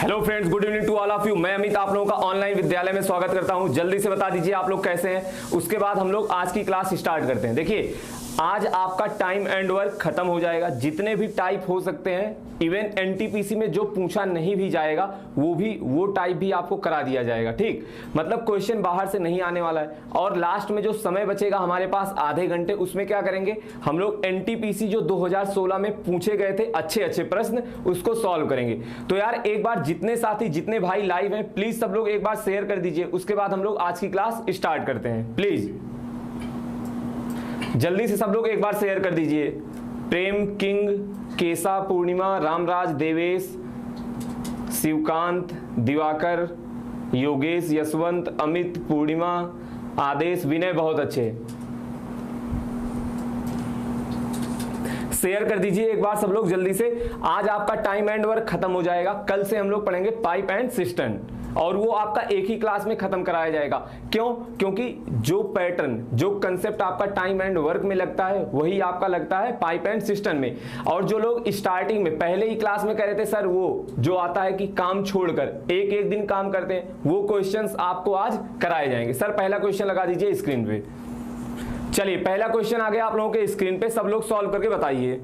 Hello friends, good evening to all of you. मैं अमित आप लोगों का ऑनलाइन विद्यालय में स्वागत करता हूं। जल्दी से बता दीजिए आप लोग कैसे हैं, उसके बाद हम लोग आज की क्लास स्टार्ट करते हैं। देखिए, आज आपका टाइम एंड वर्क खत्म हो जाएगा। जितने भी टाइप हो सकते हैं, इवन एनटीपीसी में जो पूछा नहीं भी जाएगा वो टाइप भी आपको करा दिया जाएगा। ठीक, मतलब क्वेश्चन बाहर से नहीं आने वाला है। और लास्ट में जो समय बचेगा हमारे पास आधे घंटे, उसमें क्या करेंगे हम लोग, एनटीपीसी जो 2016 में पूछे गए थे अच्छे अच्छे प्रश्न, उसको सॉल्व करेंगे। तो यार एक बार जितने साथी, जितने भाई लाइव हैं, प्लीज सब लोग एक बार शेयर कर दीजिए। उसके बाद हम लोग आज की क्लास स्टार्ट करते हैं। प्लीज जल्दी से सब लोग एक बार शेयर कर दीजिए। प्रेम, किंग, केसा, पूर्णिमा, रामराज, देवेश, शिवकांत, दिवाकर, योगेश, यशवंत, अमित, पूर्णिमा, आदेश, विनय, बहुत अच्छे। शेयर कर दीजिए एक बार सब लोग जल्दी से। आज आपका टाइम एंड वर्क खत्म हो जाएगा। कल से हम लोग पढ़ेंगे पाइप एंड सिस्टम, और वो आपका एक ही क्लास में खत्म कराया जाएगा। क्यों? क्योंकि जो पैटर्न, जो कंसेप्ट आपका टाइम एंड वर्क में लगता है, वही आपका लगता है पाइप एंड सिस्टम में। और जो लोग स्टार्टिंग में पहले ही क्लास में कह रहे थे सर वो जो आता है कि काम छोड़कर एक एक दिन काम करते हैं, वो क्वेश्चंस आपको आज कराए जाएंगे। सर पहला क्वेश्चन लगा दीजिए स्क्रीन पे। चलिए, पहला क्वेश्चन आ गया आप लोगों के स्क्रीन पे, सब लोग सॉल्व करके बताइए।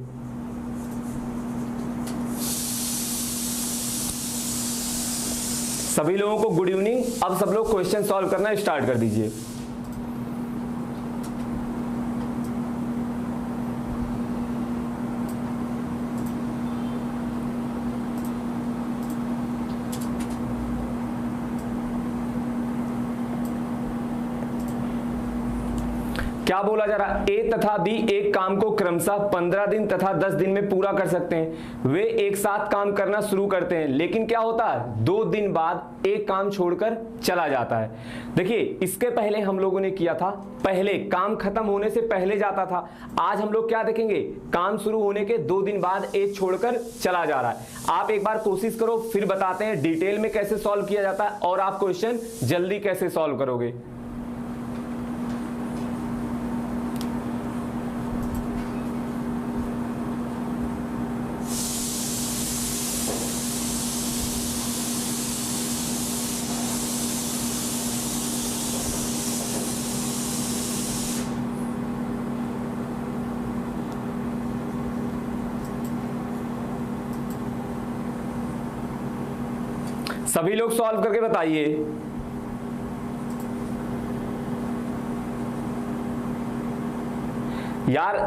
सभी लोगों को गुड इवनिंग। अब सब लोग क्वेश्चन सॉल्व करना स्टार्ट कर दीजिए। क्या बोला जा रहा है? ए तथा बी एक काम को क्रमशः 15 दिन तथा 10 दिन में पूरा कर सकते हैं। वे एक साथ काम करना शुरू करते हैं, लेकिन क्या होता है 2 दिन बाद एक काम छोड़कर चला जाता है। देखिए, इसके पहले हम लोगों ने किया था, पहले काम खत्म होने से पहले जाता था। आज हम लोग क्या देखेंगे, काम शुरू होने के 2 दिन बाद एक छोड़कर चला जा रहा है। आप एक बार कोशिश करो, फिर बताते हैं डिटेल में कैसे सॉल्व किया जाता है और आप क्वेश्चन जल्दी कैसे सॉल्व करोगे। सभी लोग सॉल्व करके बताइए। यार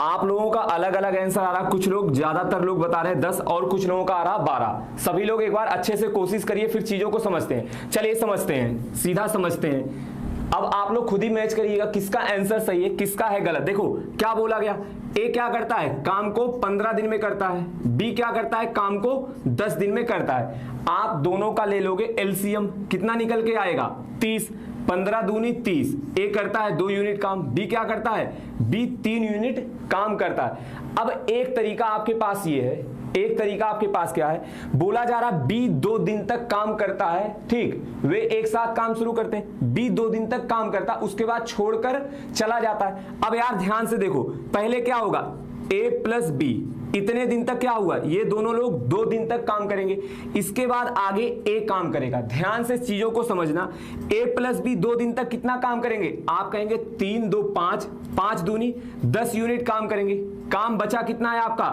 आप लोगों का अलग अलग आंसर आ रहा, कुछ लोग, ज्यादातर लोग बता रहे हैं 10 और कुछ लोगों का आ रहा 12। सभी लोग एक बार अच्छे से कोशिश करिए, फिर चीजों को समझते हैं। चलिए समझते हैं, सीधा समझते हैं। अब आप लोग खुद ही मैच करिएगा किसका आंसर सही है, किसका है गलत। देखो क्या बोला गया, ए क्या करता है, काम को 15 दिन में करता है। बी क्या करता है, काम को 10 दिन में करता है। आप दोनों का ले लोगे एलसीएम, कितना निकल के आएगा 30। 15 दूनी 30। ए करता है 2 यूनिट काम, बी क्या करता है, बी 3 यूनिट काम करता है। अब एक तरीका आपके पास ये है, एक तरीका आपके पास क्या है, बोला जा रहा बी 2 दिन तक काम करता है। ठीक, वे एक साथ काम शुरू करते हैं, बी 2 दिन तक काम करता है, उसके बाद छोड़कर चला जाता है। अब यार ध्यान से देखो, पहले क्या होगा, ए प्लस बी इतने दिन तक क्या हुआ, ये दोनों लोग 2 दिन तक काम करेंगे। इसके बाद आगे ए काम करेगा। ध्यान से चीजों को समझना, ए प्लस बी 2 दिन तक कितना काम करेंगे, आप कहेंगे 3 2 5, 5 दूनी 10 यूनिट काम करेंगे। काम बचा कितना है आपका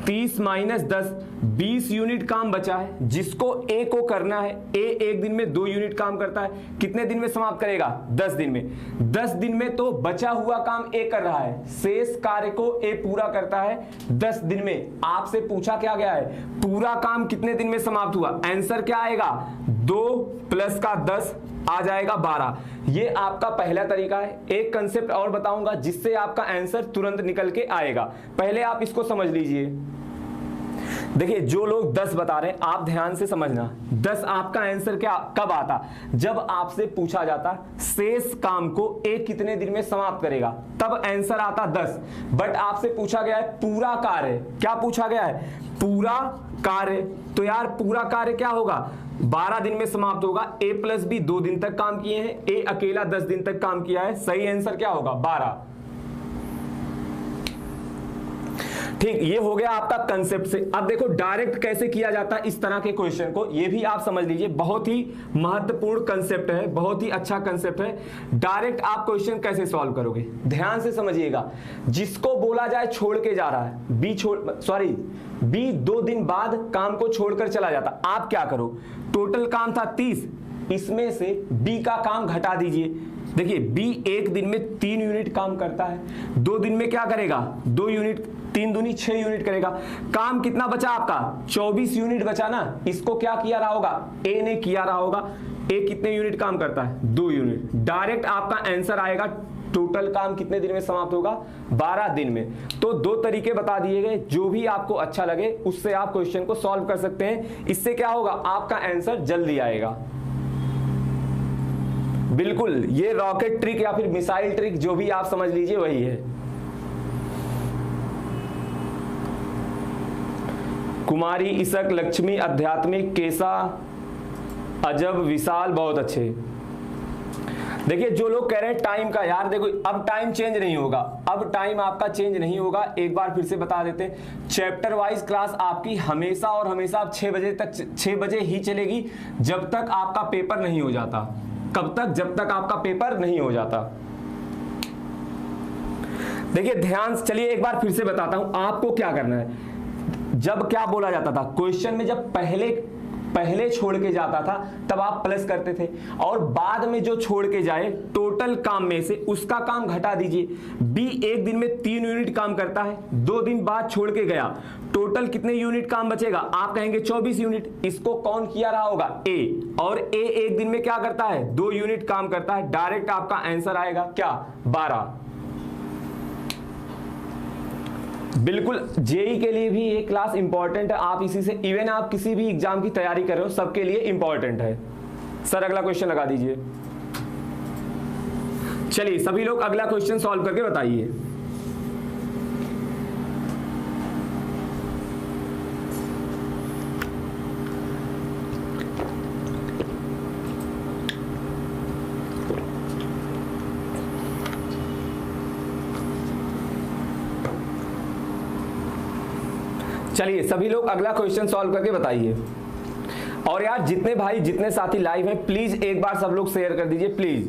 30 माइनस 10, 20 यूनिट काम बचा है, जिसको ए को करना है। ए एक दिन में 2 यूनिट काम करता है, कितने दिन में समाप्त करेगा, 10 दिन में। 10 दिन में तो बचा हुआ काम ए कर रहा है, शेष कार्य को ए पूरा करता है 10 दिन में। आपसे पूछा क्या गया है, पूरा काम कितने दिन में समाप्त हुआ। आंसर क्या आएगा, 2 प्लस का 10 आ जाएगा 12। ये आपका पहला तरीका है। एक कंसेप्ट और बताऊंगा जिससे आपका आंसर तुरंत निकल के आएगा, पहले आप इसको समझ लीजिए। देखिए, जो लोग 10 बता रहे हैं आप ध्यान से समझना, 10 आपका आंसर क्या कब आता, जब आपसे पूछा जाता शेष काम को ए कितने दिन में समाप्त करेगा, तब आंसर आता 10। बट आपसे पूछा गया है पूरा कार्य, क्या पूछा गया है, पूरा कार्य। तो यार पूरा कार्य क्या होगा, 12 दिन में समाप्त होगा। ए प्लस बी 2 दिन तक काम किए हैं, ए अकेला 10 दिन तक काम किया है। सही आंसर क्या होगा, 12। ठीक, ये हो गया आपका कंसेप्ट से। अब देखो डायरेक्ट कैसे किया जाता है इस तरह के क्वेश्चन को, ये भी आप समझ लीजिए, बहुत ही महत्वपूर्ण कंसेप्ट है, बहुत ही अच्छा कंसेप्ट है। डायरेक्ट आप क्वेश्चन कैसे सॉल्व करोगे, ध्यान से समझिएगा। जिसको बोला जाए छोड़ के जा रहा है, बी 2 दिन बाद काम को छोड़कर चला जाता, आप क्या करो, टोटल काम था 30, इसमें से बी का काम घटा दीजिए। देखिए बी 1 दिन में 3 यूनिट काम करता है, 2 दिन में क्या करेगा, 2 यूनिट, 3 दूनी 6 यूनिट करेगा। काम कितना बचा आपका, 24 यूनिट बचा ना। इसको क्या किया रहा होगा, ए ने किया रहा होगा। ए कितने यूनिट काम करता है, 2 यूनिट। डायरेक्ट आपका आंसर आएगा, टोटल काम कितने दिन में समाप्त होगा, 12 दिन में। तो 2 तरीके बता दिए गए, जो भी आपको अच्छा लगे उससे आप क्वेश्चन को सॉल्व कर सकते हैं। इससे क्या होगा, आपका आंसर जल्दी आएगा। बिल्कुल, ये रॉकेट ट्रिक या फिर मिसाइल ट्रिक जो भी आप समझ लीजिए वही है। कुमारी, इसक, लक्ष्मी, आध्यात्मिक, केसा, अजब, विशाल, बहुत अच्छे। देखिए जो लोग कह रहे हैं टाइम का, यार देखो अब टाइम चेंज नहीं होगा, अब टाइम आपका चेंज नहीं होगा। एक बार फिर से बता देते हैं, चैप्टर वाइज क्लास आपकी हमेशा और हमेशा 6 बजे तक, 6 बजे ही चलेगी, जब तक आपका पेपर नहीं हो जाता। कब तक, जब तक आपका पेपर नहीं हो जाता। देखिए ध्यान, चलिए एक बार फिर से बताता हूं आपको क्या करना है। जब क्या बोला जाता था क्वेश्चन में, जब पहले छोड़ के जाता था तब आप प्लस करते थे, और बाद में जो छोड़ के जाए टोटल काम में से उसका काम घटा दीजिए। बी 1 दिन में 3 यूनिट काम करता है, 2 दिन बाद छोड़ के गया, टोटल कितने यूनिट काम बचेगा, आप कहेंगे 24 यूनिट। इसको कौन किया रहा होगा, ए, और ए 1 दिन में क्या करता है, 2 यूनिट काम करता है। डायरेक्ट आपका आंसर आएगा क्या, 12। बिल्कुल, जेई के लिए भी ये क्लास इंपॉर्टेंट है। आप इसी से, इवन आप किसी भी एग्जाम की तैयारी कर रहे हो, सबके लिए इंपॉर्टेंट है। सर अगला क्वेश्चन लगा दीजिए। चलिए सभी लोग अगला क्वेश्चन सॉल्व करके बताइए। चलिए सभी लोग अगला क्वेश्चन सॉल्व करके बताइए। और यार जितने भाई, जितने साथी लाइव हैं, प्लीज एक बार सब लोग शेयर कर दीजिए प्लीज।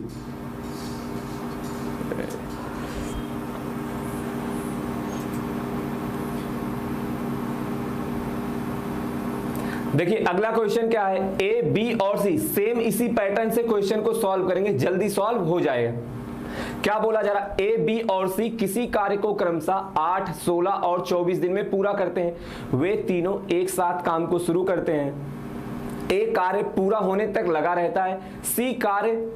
देखिए अगला क्वेश्चन क्या है, ए, बी और सी सेम इसी पैटर्न से क्वेश्चन को सॉल्व करेंगे, जल्दी सॉल्व हो जाएगा। क्या बोला जा रहा, ए, बी और सी किसी कार्य को क्रमशः 8, 16 और 24 दिन में पूरा करते हैं। वे तीनों एक साथ काम को शुरू करते हैं। ए कार्य पूरा होने तक लगा रहता है, सी कार्य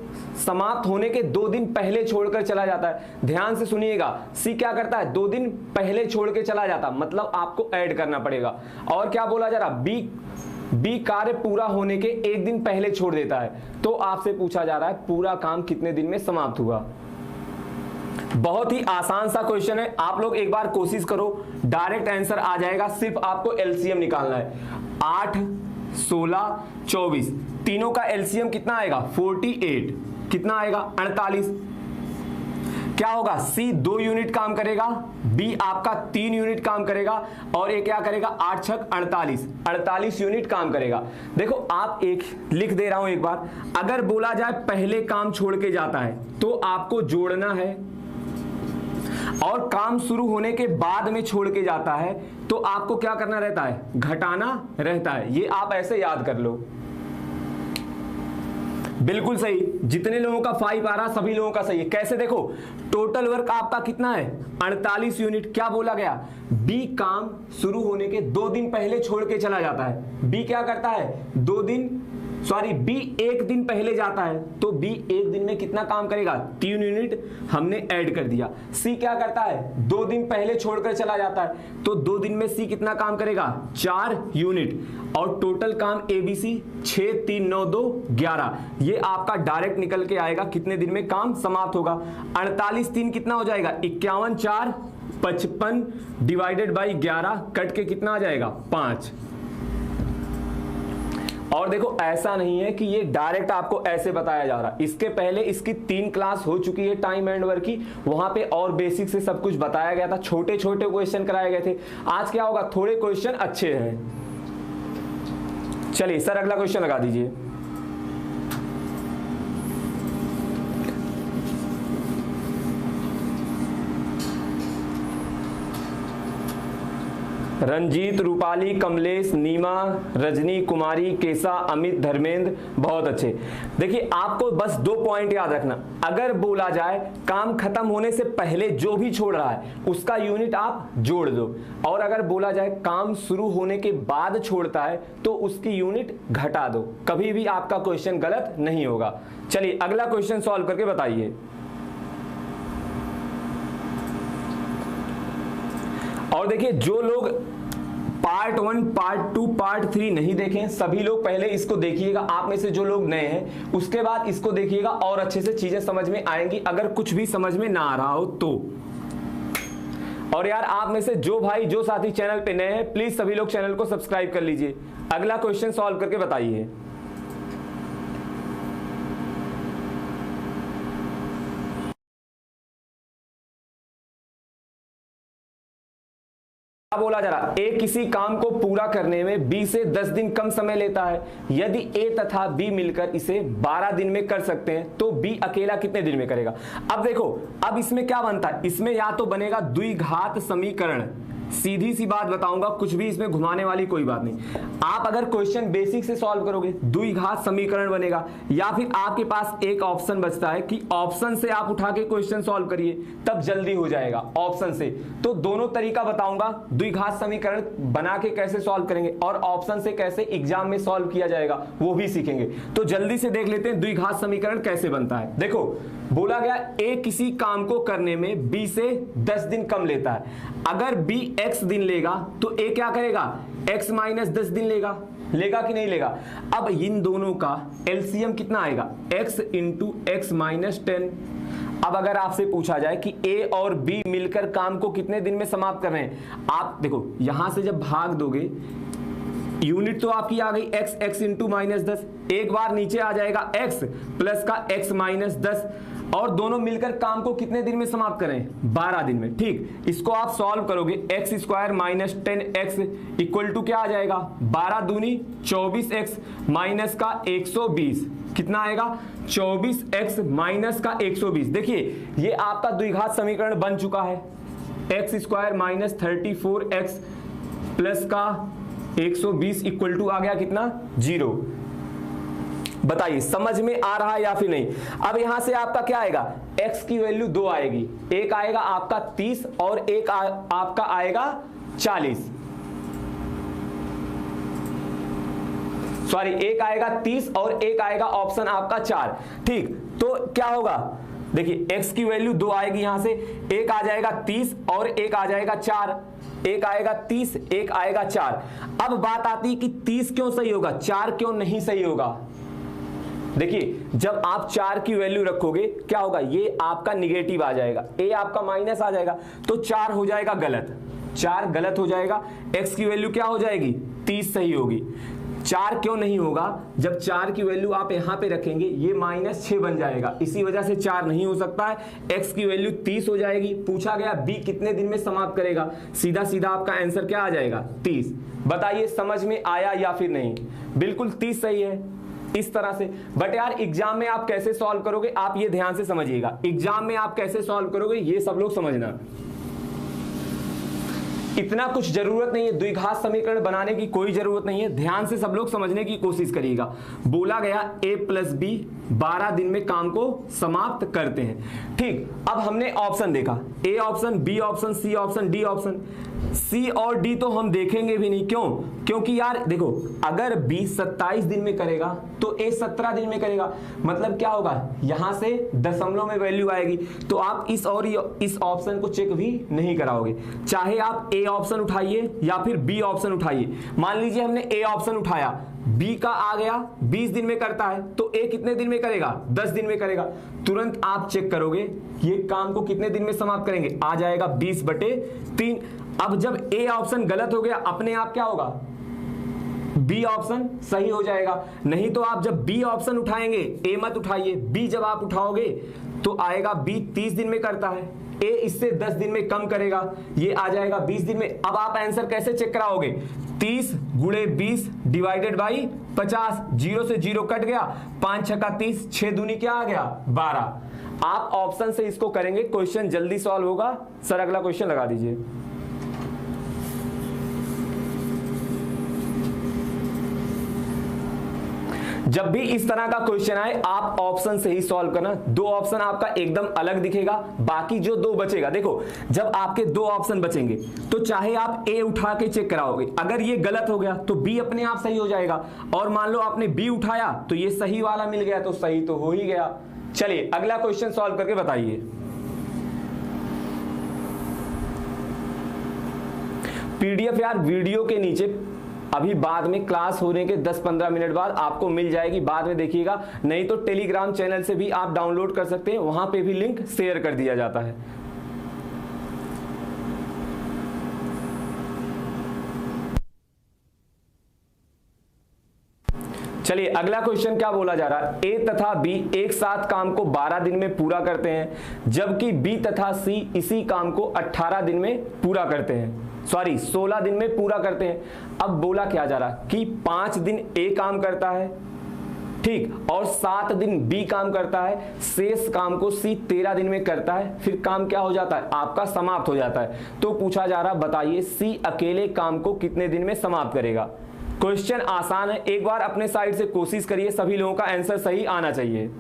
समाप्त होने के 2 दिन पहले छोड़कर चला जाता है। ध्यान से सुनिएगा, सी क्या करता है, 2 दिन पहले छोड़ के चला जाता, मतलब आपको ऐड करना पड़ेगा। और क्या बोला जा रहा, बी कार्य पूरा होने के 1 दिन पहले छोड़ देता है। तो आपसे पूछा जा रहा है पूरा काम कितने दिन में समाप्त हुआ। बहुत ही आसान सा क्वेश्चन है, आप लोग एक बार कोशिश करो, डायरेक्ट आंसर आ जाएगा। सिर्फ आपको एलसीएम निकालना है। 8, 16, 24 तीनों का एलसीएम कितना आएगा, 48। कितना आएगा, 48। क्या होगा, सी 2 यूनिट काम करेगा, बी आपका 3 यूनिट काम करेगा, और ए क्या करेगा, 8 छक 48 यूनिट काम करेगा। देखो आप एक लिख दे रहा हूं एक बार, अगर बोला जाए पहले काम छोड़ के जाता है तो आपको जोड़ना है, और काम शुरू होने के बाद में छोड़ के जाता है तो आपको क्या करना रहता है, घटाना रहता है। ये आप ऐसे याद कर लो। बिल्कुल सही, जितने लोगों का 5 आ रहा सभी लोगों का सही है। कैसे, देखो टोटल वर्क आपका कितना है, 48 यूनिट। क्या बोला गया, बी काम शुरू होने के 2 दिन पहले छोड़ के चला जाता है। बी क्या करता है, बी 1 दिन पहले जाता है, तो बी 1 दिन में कितना काम करेगा, 3 यूनिट हमने ऐड कर दिया। सी क्या करता है, 2 दिन पहले छोड़कर चला जाता है, तो 2 दिन में सी कितना काम करेगा, 4 यूनिट। और टोटल काम एबीसी 6, 3, 9, 2, 11। ये आपका डायरेक्ट निकल के आएगा कितने दिन में काम समाप्त होगा। 48 3 कितना हो जाएगा, 51, 4, 55 डिवाइडेड बाई 11 कट के कितना आ जाएगा, 5। और देखो ऐसा नहीं है कि ये डायरेक्ट आपको ऐसे बताया जा रहा, इसके पहले इसकी 3 क्लास हो चुकी है टाइम एंड वर्क की, वहां पे और बेसिक से सब कुछ बताया गया था, छोटे छोटे क्वेश्चन कराए गए थे। आज क्या होगा, थोड़े क्वेश्चन अच्छे हैं। चलिए सर अगला क्वेश्चन लगा दीजिए। रंजीत, रूपाली, कमलेश, नीमा, रजनी, कुमारी, केसा, अमित, धर्मेंद्र, बहुत अच्छे। देखिए आपको बस 2 पॉइंट याद रखना, अगर बोला जाए काम खत्म होने से पहले जो भी छोड़ रहा है उसका यूनिट आप जोड़ दो, और अगर बोला जाए काम शुरू होने के बाद छोड़ता है तो उसकी यूनिट घटा दो, कभी भी आपका क्वेश्चन गलत नहीं होगा। चलिए अगला क्वेश्चन सॉल्व करके बताइए। और देखिए जो लोग पार्ट 1, पार्ट 2, पार्ट 3 नहीं देखें सभी लोग पहले इसको देखिएगा। आप में से जो लोग नए हैं उसके बाद इसको देखिएगा और अच्छे से चीजें समझ में आएंगी, अगर कुछ भी समझ में ना आ रहा हो तो। और यार आप में से जो भाई जो साथी चैनल पे नए हैं प्लीज सभी लोग चैनल को सब्सक्राइब कर लीजिए। अगला क्वेश्चन सॉल्व करके बताइए। क्या बोला जा रहा, ए किसी काम को पूरा करने में बी से 10 दिन कम समय लेता है। यदि ए तथा बी मिलकर इसे 12 दिन में कर सकते हैं तो बी अकेला कितने दिन में करेगा। अब देखो अब इसमें क्या बनता है, इसमें या तो बनेगा द्विघात समीकरण, सीधी सी बात बताऊंगा, कुछ भी इसमें घुमाने वाली कोई बात नहीं। आप अगर क्वेश्चन बेसिक से सॉल्व करोगे द्विघात समीकरण बनेगा, या फिर आपके पास एक ऑप्शन बचता है कि ऑप्शन से आप उठा के क्वेश्चन सॉल्व करिए, तब जल्दी हो जाएगा ऑप्शन से। तो दोनों तरीका बताऊंगा, द्विघात समीकरण बना के कैसे सॉल्व करेंगे और ऑप्शन से कैसे एग्जाम में सॉल्व किया जाएगा वो भी सीखेंगे। तो जल्दी से देख लेते हैं द्विघात समीकरण कैसे बनता है। देखो बोला गया ए किसी काम को करने में बी से 10 दिन कम लेता है। अगर बी x दिन लेगा तो ए क्या करेगा, x माइनस 10 दिन लेगा कि नहीं लेगा। अब इन दोनों का एलसीएम कितना आएगा, x इंटू एक्स माइनस 10। अब अगर आपसे पूछा जाए कि ए और बी मिलकर काम को कितने दिन में समाप्त कर रहे हैं, आप देखो यहां से जब भाग दोगे यूनिट तो आपकी आ गई x इंटू माइनस 10, एक बार नीचे आ जाएगा x प्लस का x माइनस 10, और दोनों मिलकर काम को कितने दिन में समाप्त करें, 12 दिन में। ठीक, इसको आप सॉल्व करोगे x square minus 10x equal to क्या आ जाएगा, 12 दूनी 24x माइनस का 120, कितना आएगा 24x माइनस का 120। देखिए ये आपका द्विघात समीकरण बन चुका है, x square minus 34x plus का 120 इक्वल टू आ गया कितना, 0। बताइए समझ में आ रहा है या फिर नहीं। अब यहां से आपका क्या आएगा, x की वैल्यू 2 आएगी, एक आएगा आपका 30 और एक आपका आएगा 40, सॉरी एक आएगा 30 और एक आएगा ऑप्शन आपका 4। ठीक, तो क्या होगा, देखिए x की वैल्यू 2 आएगी, यहां से एक आ जाएगा 30 और एक आ जाएगा 4, एक आएगा 30 एक आएगा 4। अब बात आती है कि 30 क्यों सही होगा, 4 क्यों नहीं सही होगा। देखिए जब आप 4 की वैल्यू रखोगे क्या होगा, ये आपका निगेटिव आ जाएगा, ए आपका माइनस आ जाएगा, तो 4 हो जाएगा गलत, 4 गलत हो जाएगा। x की वैल्यू क्या हो जाएगी, 30 सही होगी। 4 क्यों नहीं होगा, जब 4 की वैल्यू आप यहां पे रखेंगे ये माइनस 6 बन जाएगा, इसी वजह से 4 नहीं हो सकता है। x की वैल्यू 30 हो जाएगी। पूछा गया b कितने दिन में समाप्त करेगा, सीधा सीधा आपका आंसर क्या आ जाएगा, 30। बताइए समझ में आया या फिर नहीं, बिल्कुल 30 सही है इस तरह से। बट यार एग्जाम में आप कैसे सॉल्व करोगे, आप ये ध्यान से समझिएगा, एग्जाम में आप कैसे सॉल्व करोगे ये सब लोग समझना, इतना कुछ जरूरत नहीं है, द्विघात समीकरण बनाने की कोई जरूरत नहीं है, ध्यान से सब लोग समझने की कोशिश करिएगा। बोला गया a प्लस बी 12 दिन में काम को समाप्त करते हैं। ठीक, अब हमने ऑप्शन देखा, A option, B option, C option, D option. C और डी तो हम देखेंगे भी नहीं, क्यों, क्योंकि यार देखो अगर बी 27 दिन में करेगा तो ए 17 दिन में करेगा, मतलब क्या होगा, यहां से दशमलव में वैल्यू आएगी, तो आप इस और इस ऑप्शन को चेक भी नहीं कराओगे, चाहे आप ए ऑप्शन उठाइए या फिर बी ऑप्शन उठाइए। मान लीजिए हमने ए ऑप्शन उठाया, बी का आ गया 20 दिन में करता है, तो ए कितने दिन में करेगा, 10 दिन में करेगा। तुरंत आप चेक करोगे ये काम को कितने दिन में समाप्त करेंगे, आ जाएगा 20/3। अब जब ए ऑप्शन गलत हो गया अपने आप क्या होगा, बी ऑप्शन सही हो जाएगा। नहीं तो आप जब बी ऑप्शन उठाएंगे, ए मत उठाइए, बी जब आप उठाओगे तो आएगा बी 30 दिन में करता है, ए इससे 10 दिन में कम करेगा, ये आ जाएगा 20 दिन में। अब आप आंसर कैसे चेक कराओगे? 30 गुणे 20 डिवाइडेड बाई 50, 0 से 0 कट गया, 5 छक्का 30, 6 दूनी क्या आ गया 12। आप ऑप्शन से इसको करेंगे, क्वेश्चन जल्दी सॉल्व होगा। सर अगला क्वेश्चन लगा दीजिए। जब भी इस तरह का क्वेश्चन आए आप ऑप्शन से ही सॉल्व करना। दो ऑप्शन आपका एकदम अलग दिखेगा, बाकी जो दो बचेगा, देखो जब आपके दो ऑप्शन बचेंगे तो चाहे आप ए उठा के चेक कराओगे, अगर ये गलत हो गया तो बी अपने आप सही हो जाएगा, और मान लो आपने बी उठाया तो ये सही वाला मिल गया तो सही तो हो ही गया। चलिए अगला क्वेश्चन सॉल्व करके बताइए। पीडीएफ यार वीडियो के नीचे अभी बाद में क्लास होने के 10-15 मिनट बाद आपको मिल जाएगी, बाद में देखिएगा, नहीं तो टेलीग्राम चैनल से भी आप डाउनलोड कर सकते हैं, वहां पे भी लिंक शेयर कर दिया जाता है। चलिए अगला क्वेश्चन क्या बोला जा रहा है? ए तथा बी एक साथ काम को 12 दिन में पूरा करते हैं, जबकि बी तथा सी इसी काम को 18 दिन में पूरा करते हैं, 16 दिन में पूरा करते हैं। अब बोला क्या जा रहा है कि 5 दिन ए काम करता है, ठीक, और 7 दिन बी काम करता है, शेष काम को सी 13 दिन में करता है, फिर काम क्या हो जाता है? आपका समाप्त हो जाता है। तो पूछा जा रहा बताइए सी अकेले काम को कितने दिन में समाप्त करेगा। क्वेश्चन आसान है, एक बार अपने साइड से कोशिश करिए, सभी लोगों का आंसर सही आना चाहिए।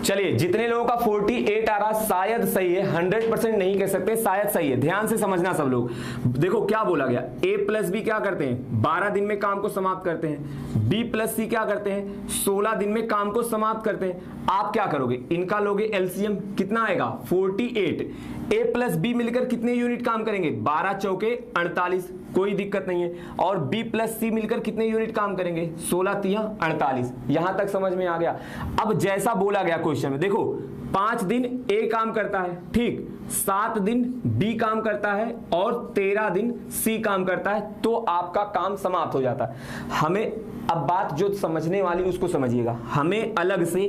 चलिए जितने लोगों का 48 आ रहा शायद सही है, 100% नहीं कह सकते, शायद सही है। ध्यान से समझना सब लोग। देखो क्या बोला गया, ए प्लस बी क्या करते हैं? 12 दिन में काम को समाप्त करते हैं। बी प्लस सी क्या करते हैं? 16 दिन में काम को समाप्त करते हैं। आप क्या करोगे? इनका लोगे एलसीएम, कितना आएगा? 48। ए प्लस बी मिलकर कितने यूनिट काम करेंगे? 12 चौके 48, कोई दिक्कत नहीं है। और बी प्लस सी मिलकर कितने यूनिट काम करेंगे? 16 तिया 48। यहां तक समझ में आ गया। अब जैसा बोला गया क्वेश्चन में, देखो 5 दिन ए काम करता है, ठीक, 7 दिन बी काम करता है और 13 दिन सी काम करता है, तो आपका काम समाप्त हो जाता है। हमें अब बात जो समझने वाली उसको समझिएगा, हमें अलग से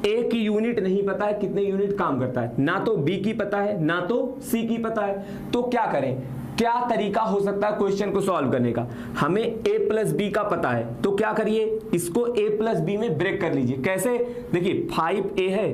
ए की यूनिट नहीं पता है कितने यूनिट काम करता है, ना तो बी की पता है ना तो सी की पता है। तो क्या करें? क्या तरीका हो सकता है क्वेश्चन को सॉल्व करने का? हमें a प्लस बी का पता है, तो क्या करिए, इसको a प्लस बी में ब्रेक कर लीजिए। कैसे? देखिए 5a है,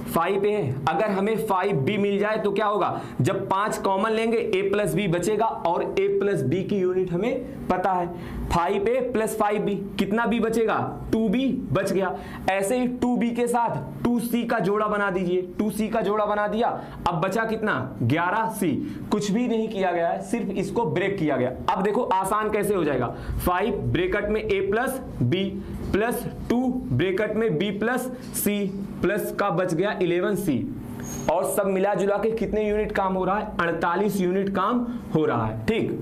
5a है, अगर हमें 5b मिल जाए तो क्या होगा? जब 5 कॉमन लेंगे a प्लस बी बचेगा, और a प्लस बी की यूनिट हमें पता है। 5a प्लस 5b, कितना b बचेगा? 2b बच गया। ऐसे ही 2b के साथ 2c का जोड़ा बना दीजिए, 2c का जोड़ा बना दिया, अब बचा कितना? 11c। कुछ भी नहीं किया गया है, सिर्फ इसको ब्रेक किया गया। अब देखो आसान कैसे हो जाएगा, 5 ब्रेकेट में a plus b plus 2 bracket में b प्लस c प्लस का बच गया 11c, और सब मिला जुला के कितने यूनिट काम हो रहा है? 48 यूनिट काम हो रहा है, ठीक।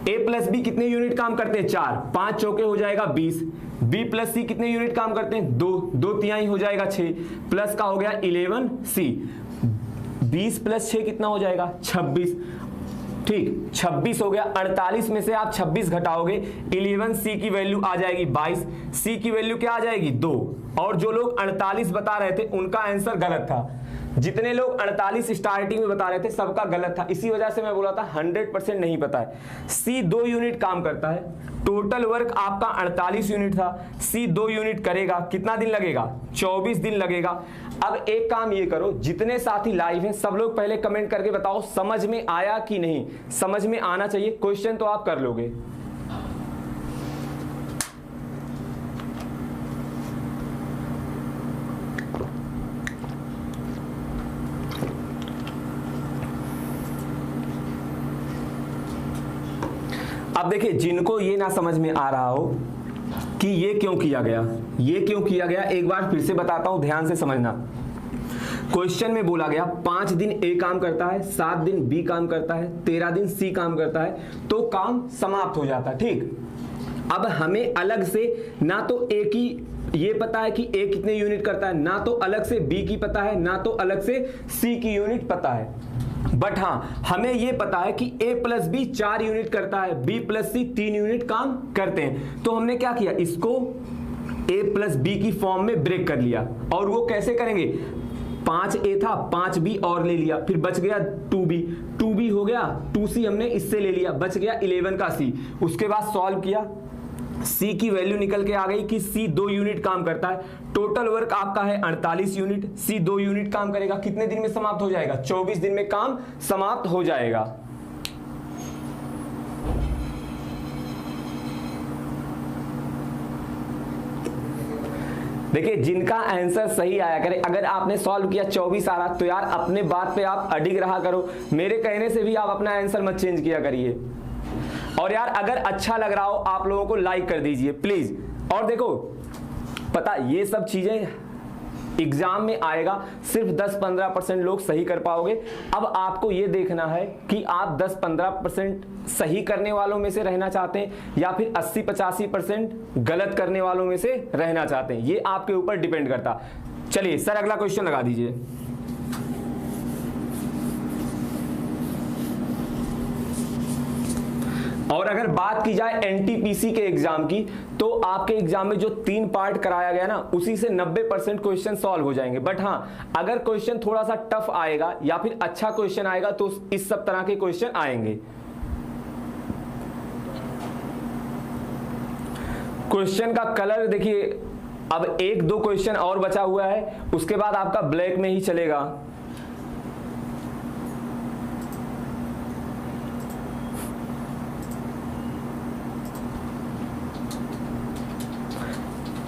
a प्लस बी कितने यूनिट काम करते हैं? 4, 5 चौके हो जाएगा 20। b प्लस सी कितने यूनिट काम करते हैं? 2 तिहाई हो जाएगा 6, प्लस का हो गया 11c। 20 प्लस 6 कितना हो जाएगा? 26, ठीक, 26 हो गया। 48 में से आप 26 घटाओगे, 11c की वैल्यू आ जाएगी 22, c की वैल्यू क्या आ जाएगी? 2। और जो लोग 48 बता रहे थे उनका आंसर गलत था। जितने लोग 48 स्टार्टिंग में बता रहे थे सबका गलत था, इसी वजह से मैं बोला था 100% नहीं पता है। सी 2 यूनिट काम करता है, टोटल वर्क आपका 48 यूनिट था, सी 2 यूनिट करेगा, कितना दिन लगेगा? 24 दिन लगेगा। अब एक काम ये करो, जितने साथी लाइव हैं सब लोग पहले कमेंट करके बताओ समझ में आया कि नहीं। समझ में आना चाहिए, क्वेश्चन तो आप कर लोगे। अब देखिए जिनको ये ना समझ में आ रहा हो कि ये क्यों किया गया, ये क्यों किया गया, एक बार फिर से बताता हूं, ध्यान से समझना। क्वेश्चन में बोला गया 5 दिन ए काम करता है, 7 दिन बी काम करता है, 13 दिन सी काम करता है, तो काम समाप्त हो जाता है, ठीक। अब हमें अलग से ना तो ए की ये पता है कि ए कितने यूनिट करता है, ना तो अलग से बी की पता है, ना तो अलग से सी की यूनिट पता है। बट हाँ, हमें ये पता है कि a प्लस बी 4 यूनिट करता है, b प्लस सी 3 यूनिट काम करते हैं। तो हमने क्या किया, इसको a प्लस बी की फॉर्म में ब्रेक कर लिया। और वो कैसे करेंगे, 5a था, 5b और ले लिया, फिर बच गया 2b हो गया, 2c हमने इससे ले लिया, बच गया 11 का c। उसके बाद सॉल्व किया, c की वैल्यू निकल के आ गई कि c 2 यूनिट काम करता है। टोटल वर्क आपका है 48 यूनिट, c 2 यूनिट काम करेगा। कितने दिन में समाप्त हो जाएगा, 24 दिन में काम समाप्त हो जाएगा। देखिए, जिनका आंसर सही आया करे, अगर आपने सॉल्व किया 24 आ रहा तो यार अपने बात पे आप अडिग रहा करो, मेरे कहने से भी आप अपना आंसर मत चेंज किया करिए। और यार अगर अच्छा लग रहा हो आप लोगों को लाइक कर दीजिए प्लीज। और देखो पता, ये सब चीजें एग्जाम में आएगा, सिर्फ 10-15% लोग सही कर पाओगे। अब आपको ये देखना है कि आप 10-15% सही करने वालों में से रहना चाहते हैं या फिर 80-85% गलत करने वालों में से रहना चाहते हैं, ये आपके ऊपर डिपेंड करता। चलिए सर अगला क्वेश्चन लगा दीजिए। और अगर बात की जाए एनटीपीसी के एग्जाम की, तो आपके एग्जाम में जो 3 पार्ट कराया गया ना, उसी से 90% क्वेश्चन सॉल्व हो जाएंगे। बट हाँ, अगर क्वेश्चन थोड़ा सा टफ आएगा या फिर अच्छा क्वेश्चन आएगा तो इस सब तरह के क्वेश्चन आएंगे। क्वेश्चन का कलर देखिए, अब 1-2 क्वेश्चन और बचा हुआ है, उसके बाद आपका ब्लैक में ही चलेगा।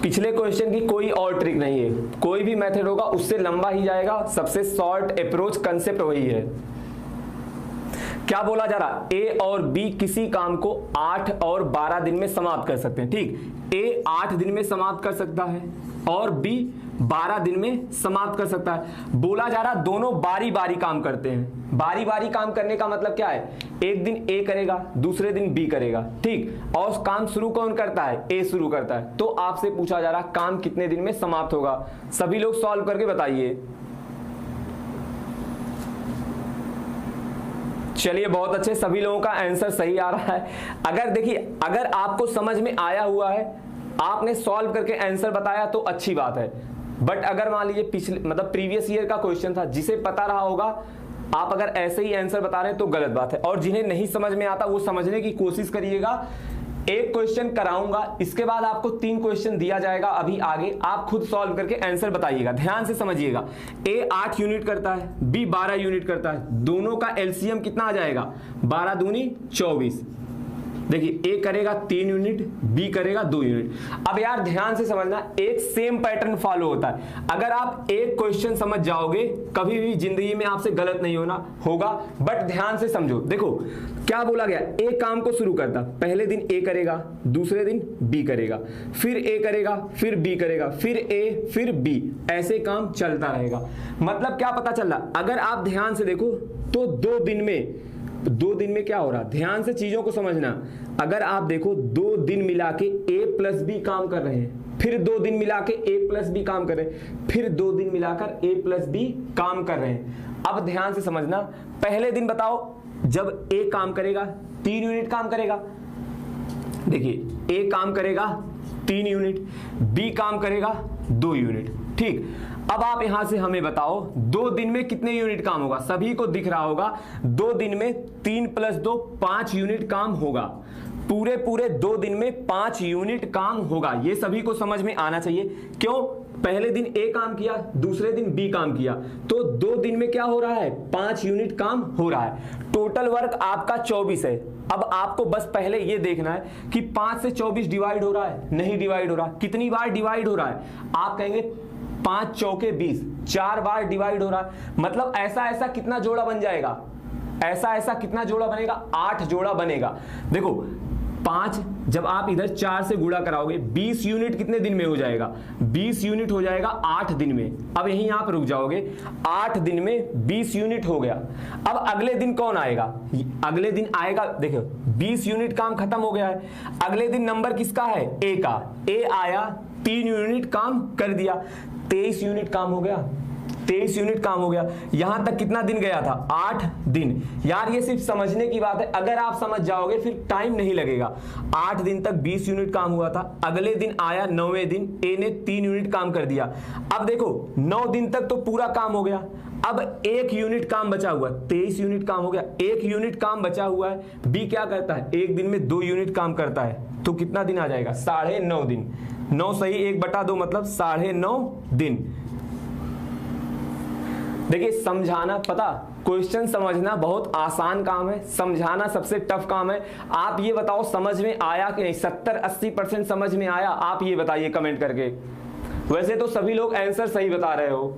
पिछले क्वेश्चन की कोई और ट्रिक नहीं है, कोई भी मेथड होगा उससे लंबा ही जाएगा, सबसे शॉर्ट अप्रोच कंसेप्ट वही है। क्या बोला जा रहा, ए और बी किसी काम को 8 और 12 दिन में समाप्त कर सकते हैं। ठीक, ए 8 दिन में समाप्त कर सकता है और बी 12 दिन में समाप्त कर सकता है। बोला जा रहा दोनों बारी बारी काम करते हैं। बारी बारी काम करने का मतलब क्या है, एक दिन ए करेगा, दूसरे दिन बी करेगा। ठीक, और काम शुरू कौन करता है, ए शुरू करता है। तो आपसे पूछा जा रहा काम कितने दिन में समाप्त होगा। सभी लोग सॉल्व करके बताइए। चलिए बहुत अच्छे, सभी लोगों का आंसर सही आ रहा है। अगर देखिए, अगर आपको समझ में आया हुआ है, आपने सॉल्व करके आंसर बताया तो अच्छी बात है। बट अगर मान लीजिए पिछले मतलब प्रीवियस ईयर का क्वेश्चन था, जिसे पता रहा होगा, आप अगर ऐसे ही आंसर बता रहे हैं तो गलत बात है। और जिन्हें नहीं समझ में आता वो समझने की कोशिश करिएगा। एक क्वेश्चन कराऊंगा, इसके बाद आपको 3 क्वेश्चन दिया जाएगा अभी आगे, आप खुद सॉल्व करके आंसर बताइएगा। ध्यान से समझिएगा, ए 8 यूनिट करता है, बी 12 यूनिट करता है, दोनों का एलसीएम कितना आ जाएगा, 12 दूनी 24। देखिए, ए करेगा 3 यूनिट, बी करेगा 2 यूनिट। अब यार ध्यान से समझना, एक सेम पैटर्न फॉलो होता है। अगर आप एक क्वेश्चन समझ जाओगे, कभी भी जिंदगी में आपसे गलत नहीं होगा। बट ध्यान से समझो, देखो क्या बोला गया, ए काम को शुरू करता, पहले दिन ए करेगा, दूसरे दिन बी करेगा, फिर ए करेगा, फिर बी करेगा, फिर ए, फिर बी, ऐसे काम चलता रहेगा। मतलब क्या पता चल रहा, अगर आप ध्यान से देखो तो 2 दिन में क्या हो रहा, ध्यान से चीजों को समझना। अगर आप देखो 2 दिन मिला के ए प्लस बी काम कर रहे हैं, फिर 2 दिन मिला के ए प्लस बी काम कर रहे हैं, फिर 2 दिन मिलाकर ए प्लस बी काम कर रहे हैं। अब ध्यान से समझना, पहले दिन बताओ जब ए काम करेगा 3 यूनिट काम करेगा। देखिए, ए काम करेगा 3 यूनिट, बी काम करेगा 2 यूनिट। ठीक, अब आप यहां से हमें बताओ 2 दिन में कितने यूनिट काम होगा। सभी को दिख रहा होगा 2 दिन में 3 + 2 5 यूनिट काम होगा। पूरे 2 दिन में 5 यूनिट काम होगा। ये सभी को समझ में आना चाहिए। क्यों, पहले दिन ए काम किया, दूसरे दिन बी काम किया, तो 2 दिन में क्या हो रहा है, 5 यूनिट काम हो रहा है। टोटल वर्क आपका 24 है। अब आपको बस पहले ये देखना है कि 5 से 24 डिवाइड हो रहा है, नहीं डिवाइड हो रहा। कितनी बार डिवाइड हो रहा है, आप कहेंगे 5 चौके 20, 4 बार डिवाइड हो रहा है। मतलब ऐसा कितना जोड़ा बन जाएगा, ऐसा कितना जोड़ा बनेगा, 8 जोड़ा बनेगा। देखो 5 जब आप इधर 4 से गुणा कराओगे 20 यूनिट कितने दिन में हो जाएगा? 20 यूनिट हो जाएगा 8 दिन में। अब यहीं आप रुक जाओगे, 8 दिन में 20 यूनिट हो गया। अब अगले दिन कौन आएगा? अगले दिन आएगा, देखो 20 यूनिट काम खत्म हो गया है। अगले दिन नंबर किसका है? ए का। ए आया, 3 यूनिट काम कर दिया, 23 यूनिट काम हो गया। 23 यूनिट काम हो गया। यहां तक कितना दिन गया था? 8 दिन। यार ये सिर्फ समझने की बात है, अगर आप समझ जाओगे फिर टाइम नहीं लगेगा। 8 दिन तक 20 यूनिट काम हुआ था। अगले दिन आया 9वें दिन, ए ने 3 यूनिट काम कर दिया। अब देखो 9 दिन तक तो पूरा काम हो गया। अब 1 यूनिट काम बचा हुआ है, 23 यूनिट काम हो गया, 1 यूनिट काम बचा हुआ है। बी क्या करता है? 1 दिन में 2 यूनिट काम करता है, तो कितना दिन आ जाएगा? 9.5 दिन। 9 सही 1/2 मतलब 9.5 दिन। देखिए समझाना, पता क्वेश्चन समझना बहुत आसान काम है, समझाना सबसे टफ काम है। आप ये बताओ समझ में आया कि नहीं? 70-80% समझ में आया? आप ये बताइए कमेंट करके। वैसे तो सभी लोग आंसर सही बता रहे हो।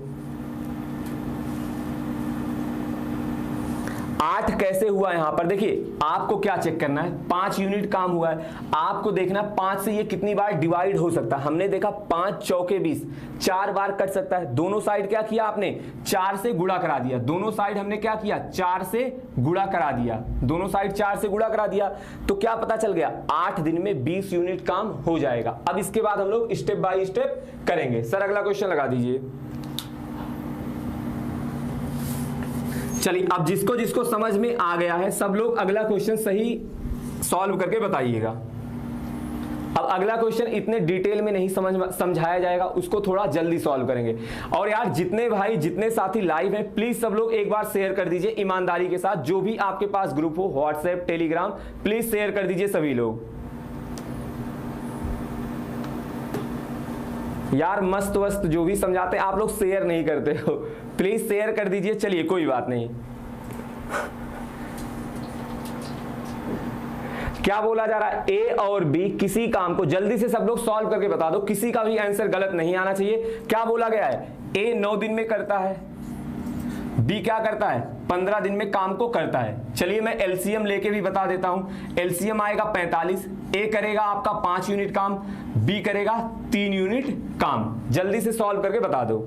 8 कैसे हुआ? यहां पर देखिए आपको क्या चेक करना है, 5 यूनिट काम हुआ है। आपको देखना 5 से ये कितनी बार डिवाइड हो सकता है। हमने देखा 5 चौके 20, 4 बार कट सकता है। दोनों साइड क्या किया आपने? 4 से गुणा करा दिया। दोनों साइड हमने क्या किया? 4 से गुणा करा दिया। दोनों साइड 4 से गुणा करा दिया, तो क्या पता चल गया? 8 दिन में 20 यूनिट काम हो जाएगा। अब इसके बाद हम लोग स्टेप बाय स्टेप करेंगे। सर अगला क्वेश्चन लगा दीजिए। चलिए अब जिसको जिसको समझ में आ गया है सब लोग अगला क्वेश्चन सही सॉल्व करके बताइएगा। अब अगला क्वेश्चन इतने डिटेल में नहीं समझाया जाएगा, उसको थोड़ा जल्दी सॉल्व करेंगे। और यार जितने भाई जितने साथी लाइव हैं प्लीज सब लोग एक बार शेयर कर दीजिए ईमानदारी के साथ। जो भी आपके पास ग्रुप हो, व्हाट्सएप, टेलीग्राम, प्लीज शेयर कर दीजिए सभी लोग। यार मस्त वस्त जो भी समझाते हैं आप लोग शेयर नहीं करते हो, प्लीज शेयर कर दीजिए। चलिए कोई बात नहीं। क्या बोला जा रहा है? ए और बी किसी काम को जल्दी से सब लोग सॉल्व करके बता दो, किसी का भी आंसर गलत नहीं आना चाहिए। क्या बोला गया है? ए 9 दिन में करता है, बी क्या करता है? 15 दिन में काम को करता है। चलिए मैं एलसीएम लेके भी बता देता हूं। एलसीएम आएगा 45। ए करेगा आपका 5 यूनिट काम, बी करेगा 3 यूनिट काम। जल्दी से सॉल्व करके बता दो।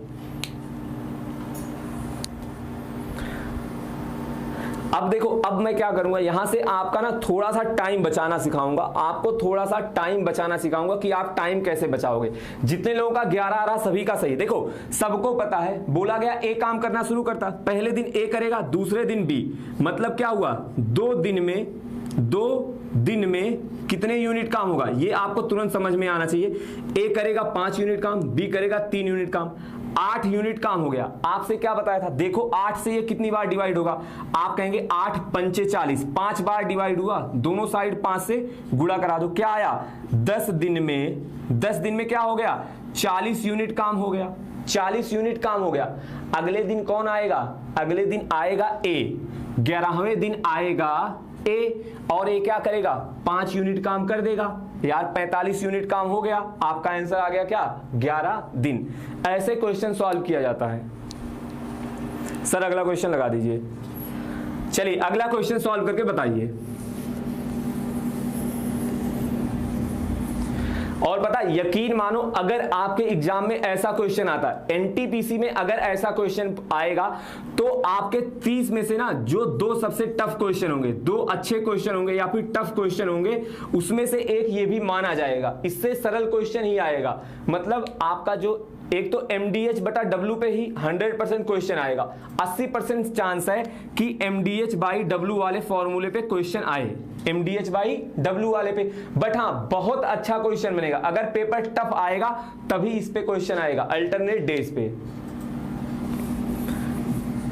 अब देखो, अब मैं क्या करूंगा, यहां से आपका ना थोड़ा सा टाइम बचाना सिखाऊंगा। आपको थोड़ा सा टाइम बचाना सिखाऊंगा कि आप टाइम कैसे बचाओगे। जितने लोगों का 11 आ रहा सभी का सही। देखो सबको पता है, बोला गया ए काम करना शुरू करता, पहले दिन ए करेगा, दूसरे दिन बी। मतलब क्या हुआ? 2 दिन में कितने यूनिट काम होगा ये आपको तुरंत समझ में आना चाहिए। ए करेगा 5 यूनिट काम, बी करेगा 3 यूनिट काम, 8 यूनिट काम हो गया। आपसे क्या बताया था? देखो 8 से ये कितनी बार डिवाइड होगा? आप कहेंगे 8 पंचे 40, 5 बार डिवाइड हुआ। दोनों साइड 5 से गुणा करा दो। क्या आया? 10 दिन में क्या हो गया? 40 यूनिट काम हो गया। 40 यूनिट काम हो गया। अगले दिन कौन आएगा? अगले दिन आएगा ए। 11वें दिन आएगा ए, और ए क्या करेगा? 5 यूनिट काम कर देगा। यार 45 यूनिट काम हो गया। आपका आंसर आ गया क्या? 11 दिन। ऐसे क्वेश्चन सॉल्व किया जाता है। सर अगला क्वेश्चन लगा दीजिए। चलिए अगला क्वेश्चन सॉल्व करके बताइए। और पता यकीन मानो अगर आपके एग्जाम में ऐसा क्वेश्चन आता है, एनटीपीसी में अगर ऐसा क्वेश्चन आएगा तो आपके 30 में से ना जो 2 सबसे टफ क्वेश्चन होंगे, 2 अच्छे क्वेश्चन होंगे या फिर टफ क्वेश्चन होंगे, उसमें से एक ये भी माना जाएगा। इससे सरल क्वेश्चन ही आएगा। मतलब आपका जो एक तो MDH बटा W पे ही 100% क्वेश्चन आएगा। 80% चांस है कि MDH बाई W वाले फॉर्मूले पे क्वेश्चन आए, MDH बाई W वाले पे। बट हाँ बहुत अच्छा क्वेश्चन बनेगा। अगर पेपर टफ आएगा तभी इस पे क्वेश्चन आएगा, अल्टरनेट डेज पे।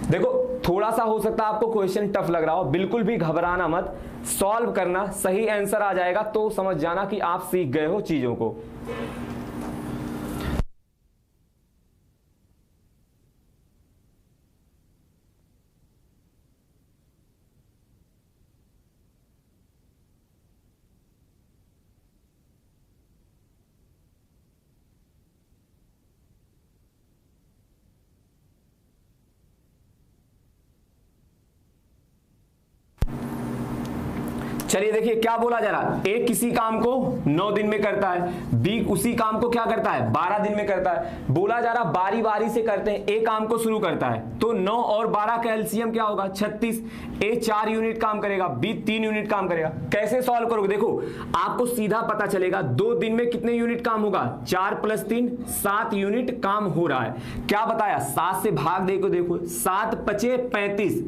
देखो थोड़ा सा हो सकता है आपको क्वेश्चन टफ लग रहा हो, बिल्कुल भी घबराना मत, सॉल्व करना, सही आंसर आ जाएगा तो समझ जाना कि आप सीख गए हो चीजों को। चलिए देखिए क्या बोला जा रहा है, ए किसी काम को 9 दिन में करता है, बी उसी काम को क्या करता है 12 दिन में करता है। बोला जा रहा बारी बारी से करते हैं, ए काम को शुरू करता है तो 9 और 12 का एलसीएम क्या होगा 36। ए 4 यूनिट काम करेगा, बी 3 यूनिट काम करेगा। कैसे सॉल्व करोगे, देखो आपको सीधा पता चलेगा 2 दिन में कितने यूनिट काम होगा, 4 + 3 7 यूनिट काम हो रहा है। क्या बताया 7 से भाग देखो, देखो 7 × 5 = 35,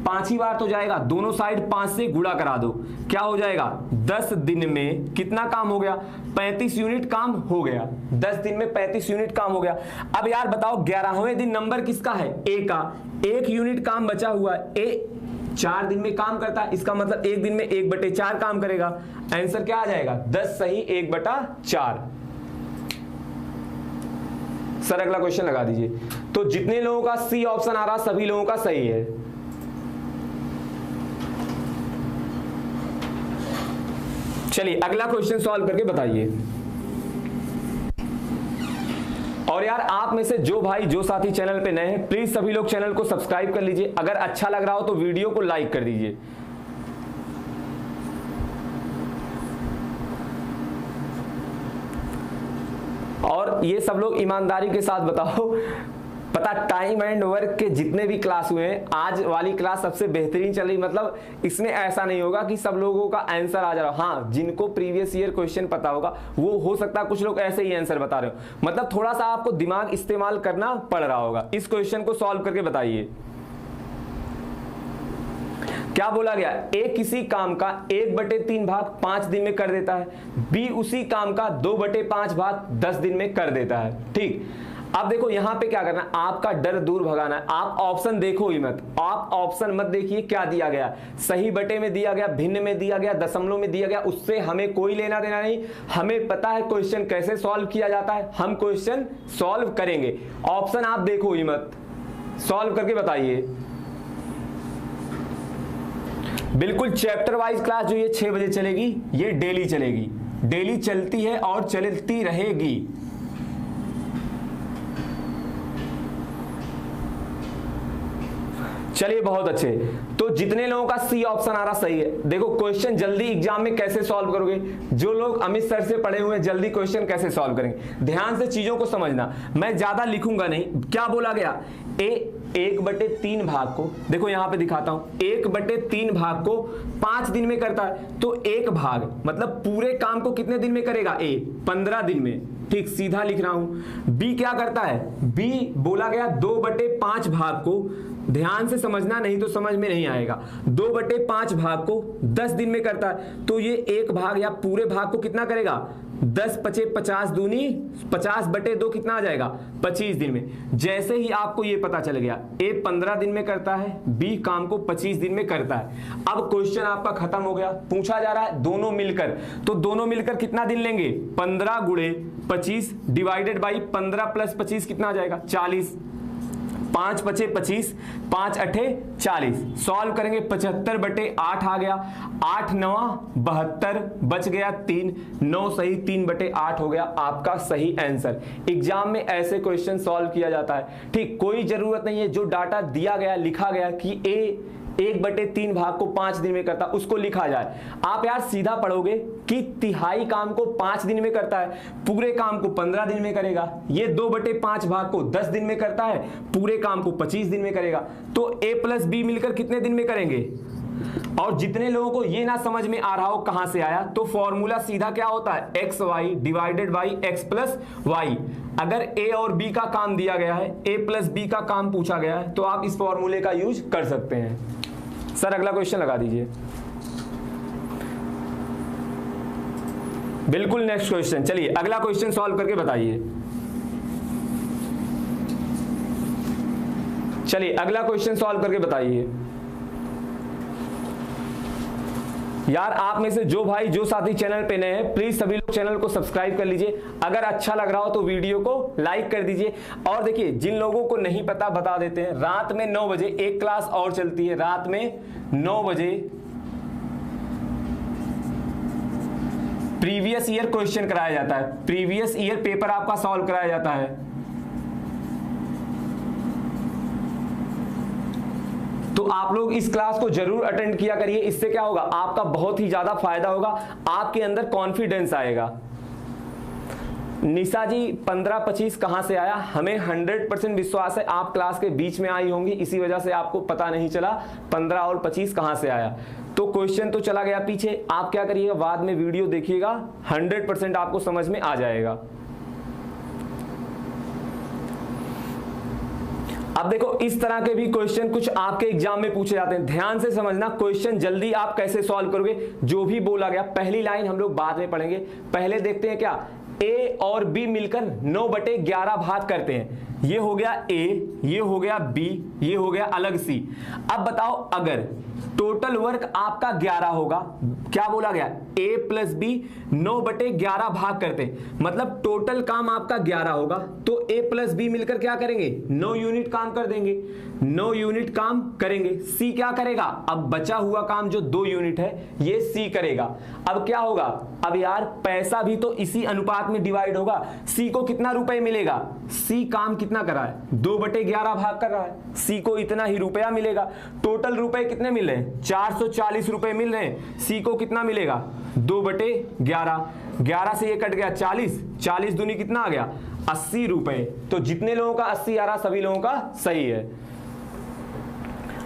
5 ही बार तो जाएगा, दोनों साइड 5 से गुणा करा दो, क्या हो जाएगा 10 दिन में कितना काम हो गया 35 यूनिट काम हो गया। 10 दिन में 35 यूनिट काम हो गया। अब यार बताओ 11वें दिन नंबर किसका है, ए का, 1 यूनिट काम बचा हुआ है। ए 4 दिन में काम करता है, इसका मतलब 1 दिन में 1/4 काम करेगा। आंसर क्या आ जाएगा 10 सही 1/4। सर अगला क्वेश्चन लगा दीजिए। तो जितने लोगों का सी ऑप्शन आ रहा सभी लोगों का सही है। चलिए अगला क्वेश्चन सॉल्व करके बताइए। और यार आप में से जो भाई जो साथी चैनल पे नए हैं प्लीज सभी लोग चैनल को सब्सक्राइब कर लीजिए। अगर अच्छा लग रहा हो तो वीडियो को लाइक कर दीजिए। और ये सब लोग ईमानदारी के साथ बताओ, पता टाइम एंड वर्क के जितने भी क्लास हुए हैं आज वाली क्लास सबसे बेहतरीन चल रही। मतलब इसमें ऐसा नहीं होगा कि सब लोगों का आंसर आ जा रहा हो। हाँ जिनको प्रीवियस ईयर क्वेश्चन पता होगा वो हो सकता है कुछ लोग ऐसे ही आंसर बता रहे हो। मतलब थोड़ा सा आपको दिमाग इस्तेमाल करना पड़ रहा होगा। इस क्वेश्चन को सॉल्व करके बताइए। क्या बोला गया, ए किसी काम का 1/3 भाग 5 दिन में कर देता है, बी उसी काम का 2/5 भाग 10 दिन में कर देता है। ठीक, अब देखो यहां पे क्या करना है, आपका डर दूर भगाना है। आप ऑप्शन देखो ही मत, आप ऑप्शन मत देखिए क्या दिया गया, सही बटे में दिया गया, भिन्न में दिया गया, दशमलव में दिया गया, उससे हमें कोई लेना देना नहीं। हमें पता है क्वेश्चन कैसे सॉल्व किया जाता है, हम क्वेश्चन सॉल्व करेंगे। ऑप्शन आप देखो ही मत, सॉल्व करके बताइए। बिल्कुल चैप्टर वाइज क्लास जो ये 6 बजे चलेगी, ये डेली चलेगी, डेली चलती है और चलती रहेगी। चलिए बहुत अच्छे। तो जितने लोगों का सी ऑप्शन आ रहा सही है। देखो क्वेश्चन जल्दी एग्जाम में कैसे सॉल्व करोगे, जो लोग अमित सर से पढ़े हुए हैं जल्दी क्वेश्चन कैसे सॉल्व करेंगे, ध्यान से चीजों को समझना। मैं ज्यादा लिखूंगा नहीं। क्या बोला गया, ए 1/3 भाग को, देखो यहां पे दिखाता हूं, 1/3 भाग को 5 दिन में करता है तो 1 भाग मतलब पूरे काम को कितने दिन में करेगा, ए 15 दिन में। ठीक, सीधा लिख रहा हूं। बी क्या करता है, बी बोला गया 2/5 भाग को, ध्यान से समझना नहीं तो समझ में नहीं आएगा। 2/5 भाग को 10 दिन में करता है तो ये 1 भाग या पूरे भाग को कितना करेगा, 10 × 5 = 50 दूनी 50/2 कितना आ जाएगा 25 दिन में। जैसे ही आपको ये पता चल गया ए 15 दिन में करता है, बी काम को 25 दिन में करता है। अब क्वेश्चन आपका खत्म हो गया। पूछा जा रहा है दोनों मिलकर, तो दोनों मिलकर कितना दिन लेंगे, 15 × 25 डिवाइडेड बाई 15 + 25 कितना आ जाएगा 40। 5 × 5 = 25, 5 × 8 = 40। सॉल्व करेंगे 75/8 आ गया, 8 × 9 = 72, बच गया 3, 9 सही 3/8 हो गया आपका सही आंसर। एग्जाम में ऐसे क्वेश्चन सॉल्व किया जाता है। ठीक, कोई जरूरत नहीं है जो डाटा दिया गया लिखा गया कि ए 1/3 भाग को 5 दिन में करता, उसको लिखा जाए। आप यार सीधा पढ़ोगे कि तिहाई काम को 5 दिन में करता है, पूरे काम को 15 दिन में करेगा। ये 2/5 भाग को 10 दिन में करता है, पूरे काम को 25 दिन में करेगा। तो ए + बी मिलकर कितने दिन में करेंगे। और जितने लोगों को ये ना समझ में आ रहा हो कहां से आया, तो फॉर्मूला सीधा क्या होता है, xy divided by x + y। अगर ए और बी का काम दिया गया है, ए + बी का काम पूछा गया है, तो आप इस फॉर्मूले का यूज कर सकते हैं। सर अगला क्वेश्चन लगा दीजिए। बिल्कुल नेक्स्ट क्वेश्चन। चलिए अगला क्वेश्चन सॉल्व करके बताइए। चलिए अगला क्वेश्चन सॉल्व करके बताइए। यार आप में से जो भाई जो साथी चैनल पे नए हैं प्लीज सभी लोग चैनल को सब्सक्राइब कर लीजिए। अगर अच्छा लग रहा हो तो वीडियो को लाइक कर दीजिए। और देखिए जिन लोगों को नहीं पता बता देते हैं, रात में 9 बजे एक क्लास और चलती है, रात में 9 बजे प्रीवियस ईयर क्वेश्चन कराया जाता है, प्रीवियस ईयर पेपर आपका सॉल्व कराया जाता है। तो तो आप लोग इस क्लास को जरूर अटेंड किया करिए। इससे क्या होगा, आपका बहुत ही ज्यादा फायदा होगा, आपके अंदर कॉन्फिडेंस आएगा। निशा जी 15-25 कहां से आया? हमें 100% विश्वास है आप क्लास के बीच में आई होंगी, इसी वजह से आपको पता नहीं चला 15 और 25 कहां से आया। तो क्वेश्चन तो चला गया पीछे, आप क्या करिएगा, बाद में वीडियो देखिएगा, 100% आपको समझ में आ जाएगा। अब देखो इस तरह के भी क्वेश्चन कुछ आपके एग्जाम में पूछे जाते हैं, ध्यान से समझना। क्वेश्चन जल्दी आप कैसे सॉल्व करोगे, जो भी बोला गया पहली लाइन हम लोग बाद में पढ़ेंगे, पहले देखते हैं क्या ए और बी मिलकर 9/11 भाग करते हैं। ये हो गया ए, ये हो गया बी, ये हो गया अलग सी। अब बताओ अगर टोटल वर्क आपका 11 होगा, क्या बोला गया, a प्लस बी 9/11 भाग करते हैं, मतलब टोटल काम आपका 11 होगा, तो a प्लस बी मिलकर क्या करेंगे, 9 यूनिट काम कर देंगे, 9 यूनिट काम करेंगे। c क्या करेगा, अब बचा हुआ काम जो 2 यूनिट है ये c करेगा। अब क्या होगा, अब यार पैसा भी तो इसी अनुपात में डिवाइड होगा, c को कितना रुपए मिलेगा, c काम कितना कर रहा है, 2/11 भाग कर रहा है, c को इतना ही रुपया मिलेगा। टोटल रुपए कितने मिल रहे हैं, 440 रुपए मिल रहे हैं, c को कितना मिलेगा, 2/11, 11 से ये कट गया 40, 40 दूनी कितना आ गया, 80 रुपए। तो जितने लोगों का 80 आ रहा सभी लोगों का सही है।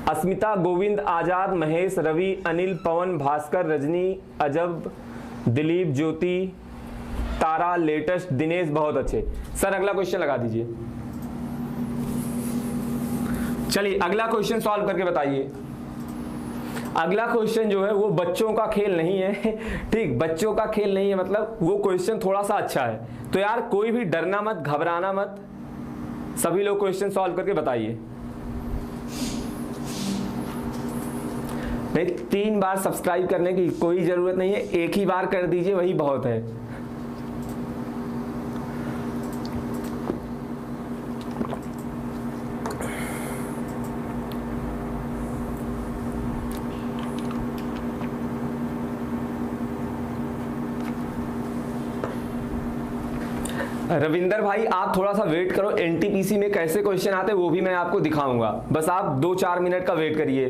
अस्मिता, गोविंद, आजाद, महेश, रवि, अनिल, पवन, भास्कर, रजनी, अजब, दिलीप, ज्योति, तारा, लेटेस्ट, दिनेश, बहुत अच्छे। सर अगला क्वेश्चन लगा दीजिए। चलिए अगला क्वेश्चन सॉल्व करके बताइए। अगला क्वेश्चन जो है वो बच्चों का खेल नहीं है, ठीक, बच्चों का खेल नहीं है, मतलब वो क्वेश्चन थोड़ा सा अच्छा है। तो यार कोई भी डरना मत, घबराना मत, सभी लोग क्वेश्चन सॉल्व करके बताइए। नहीं, 3 बार सब्सक्राइब करने की कोई जरूरत नहीं है, एक ही बार कर दीजिए वही बहुत है। रविंदर भाई आप थोड़ा सा वेट करो, एनटीपीसी में कैसे क्वेश्चन आते हैं वो भी मैं आपको दिखाऊंगा, बस आप 2-4 मिनट का वेट करिए।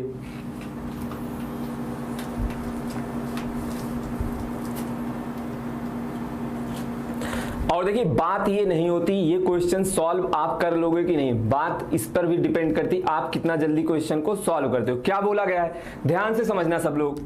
और देखिए बात ये नहीं होती ये क्वेश्चन सॉल्व आप कर लोगे कि नहीं, बात इस पर भी डिपेंड करती आप कितना जल्दी क्वेश्चन को सॉल्व करते हो। क्या बोला गया है, ध्यान से समझना सब लोग।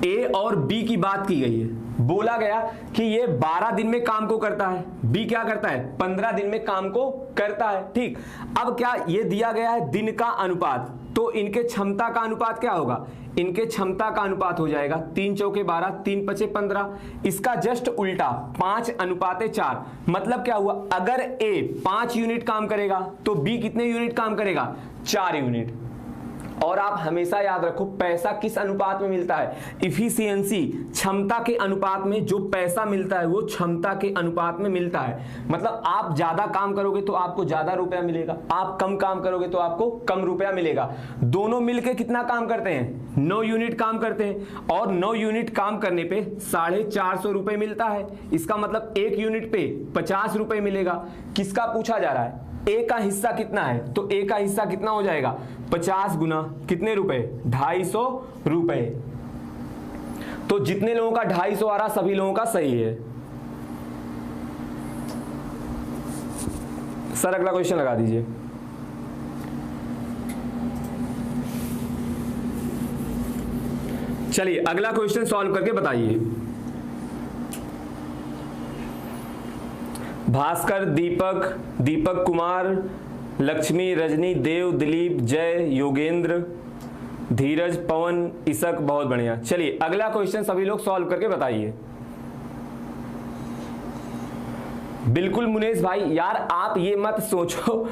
ए और बी की बात की गई है, बोला गया कि ये 12 दिन में काम को करता है, बी क्या करता है 15 दिन में काम को करता है, ठीक। अब क्या ये दिया गया है दिन का अनुपात, तो इनके क्षमता का अनुपात क्या होगा, इनके क्षमता का अनुपात हो जाएगा 3 चौके 12, 3 पचे 15। इसका जस्ट उल्टा 5:4, मतलब क्या हुआ, अगर ए 5 यूनिट काम करेगा तो बी कितने यूनिट काम करेगा, 4 यूनिट। और आप हमेशा याद रखो पैसा किस अनुपात में मिलता है, इफिशियंसी, क्षमता के अनुपात में जो पैसा मिलता है वो क्षमता के अनुपात में मिलता है। मतलब आप ज्यादा काम करोगे तो आपको ज्यादा रुपया मिलेगा, आप कम काम करोगे तो आपको कम रुपया मिलेगा। दोनों मिलके कितना काम करते हैं, 9 यूनिट काम करते हैं, और 9 यूनिट काम करने पे 450 रुपए मिलता है। इसका मतलब 1 यूनिट पे 50 रुपए मिलेगा। किसका पूछा जा रहा है, ए का हिस्सा कितना है, तो ए का हिस्सा कितना हो जाएगा 50 गुना कितने रुपए, 250 रुपए। तो जितने लोगों का 250 आ रहा सभी लोगों का सही है। सर अगला क्वेश्चन लगा दीजिए। चलिए अगला क्वेश्चन सॉल्व करके बताइए। भास्कर, दीपक कुमार, लक्ष्मी, रजनी, देव, दिलीप, जय, योगेंद्र, धीरज, पवन, इसक, बहुत बढ़िया। चलिए अगला क्वेश्चन सभी लोग सॉल्व करके बताइए। बिल्कुल मुनेश भाई, यार आप ये मत सोचो,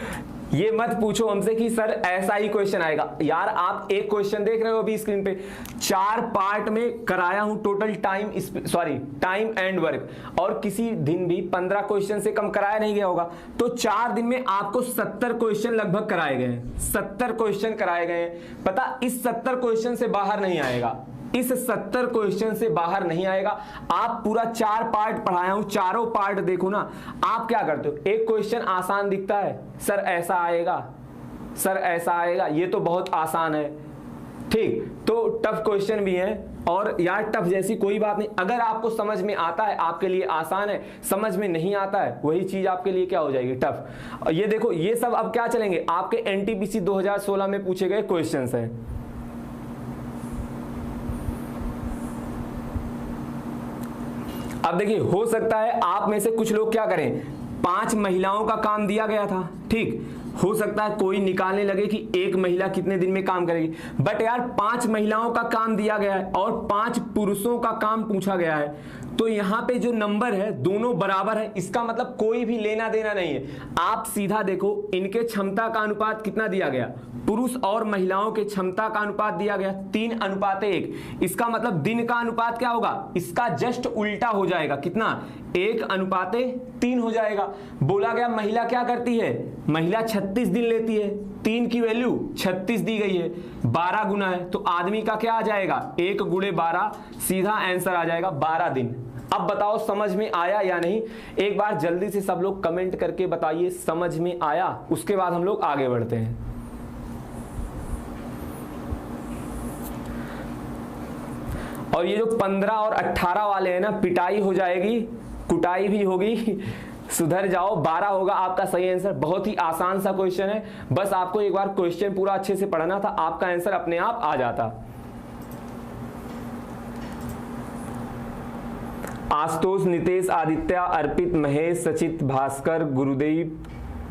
ये मत पूछो हमसे कि सर ऐसा ही क्वेश्चन आएगा। यार आप एक क्वेश्चन देख रहे हो अभी स्क्रीन पे, 4 पार्ट में कराया हूं टोटल टाइम एंड वर्क, और किसी दिन भी 15 क्वेश्चन से कम कराया नहीं गया होगा। तो 4 दिन में आपको 70 क्वेश्चन लगभग कराए गए हैं, 70 क्वेश्चन कराए गए हैं। पता इस 70 क्वेश्चन से बाहर नहीं आएगा, इस 70 क्वेश्चन से बाहर नहीं आएगा। आप पूरा 4 पार्ट पढ़ाया हूं, चारों पार्ट देखो ना। आप क्या करते हो, एक क्वेश्चन आसान दिखता है, सर ऐसा आएगा, सर ऐसा आएगा, ये तो बहुत आसान है। ठीक, तो टफ क्वेश्चन भी है, और यार टफ जैसी कोई बात नहीं, अगर आपको समझ में आता है आपके लिए आसान है, समझ में नहीं आता है वही चीज आपके लिए क्या हो जाएगी, टफ। और ये देखो, ये सब अब क्या चलेंगे, आपके एनटीपीसी 2016 में पूछे गए क्वेश्चंस हैं। अब देखिए, हो सकता है आप में से कुछ लोग क्या करें, 5 महिलाओं का काम दिया गया था, ठीक, हो सकता है कोई निकालने लगे कि एक महिला कितने दिन में काम करेगी, बट यार 5 महिलाओं का काम दिया गया है और 5 पुरुषों का काम पूछा गया है, तो यहां पे जो नंबर है दोनों बराबर है, इसका मतलब कोई भी लेना देना नहीं है। आप सीधा देखो, इनके क्षमता का अनुपात कितना दिया गया, पुरुष और महिलाओं के क्षमता का अनुपात दिया गया 3:1, इसका मतलब दिन का अनुपात क्या होगा, इसका जस्ट उल्टा हो जाएगा, कितना, 1:3 हो जाएगा। बोला गया महिला क्या करती है, महिला 36 दिन लेती है, 3 की वैल्यू 36 दी गई है, 12 गुना है, तो आदमी का क्या आ जाएगा, 1 × 12, सीधा आंसर आ जाएगा 12 दिन। अब बताओ समझ में आया या नहीं, एक बार जल्दी से सब लोग कमेंट करके बताइए समझ में आया, उसके बाद हम लोग आगे बढ़ते हैं। और ये जो 15 और 18 वाले हैं ना, पिटाई हो जाएगी, कुटाई भी होगी, सुधर जाओ। 12 होगा आपका सही आंसर। बहुत ही आसान सा क्वेश्चन है, बस आपको एक बार क्वेश्चन पूरा अच्छे से पढ़ना था, आपका आंसर अपने आप आ जाता। आशुतोष, नितेश, आदित्य, अर्पित, महेश, सचित, भास्कर, गुरुदेव,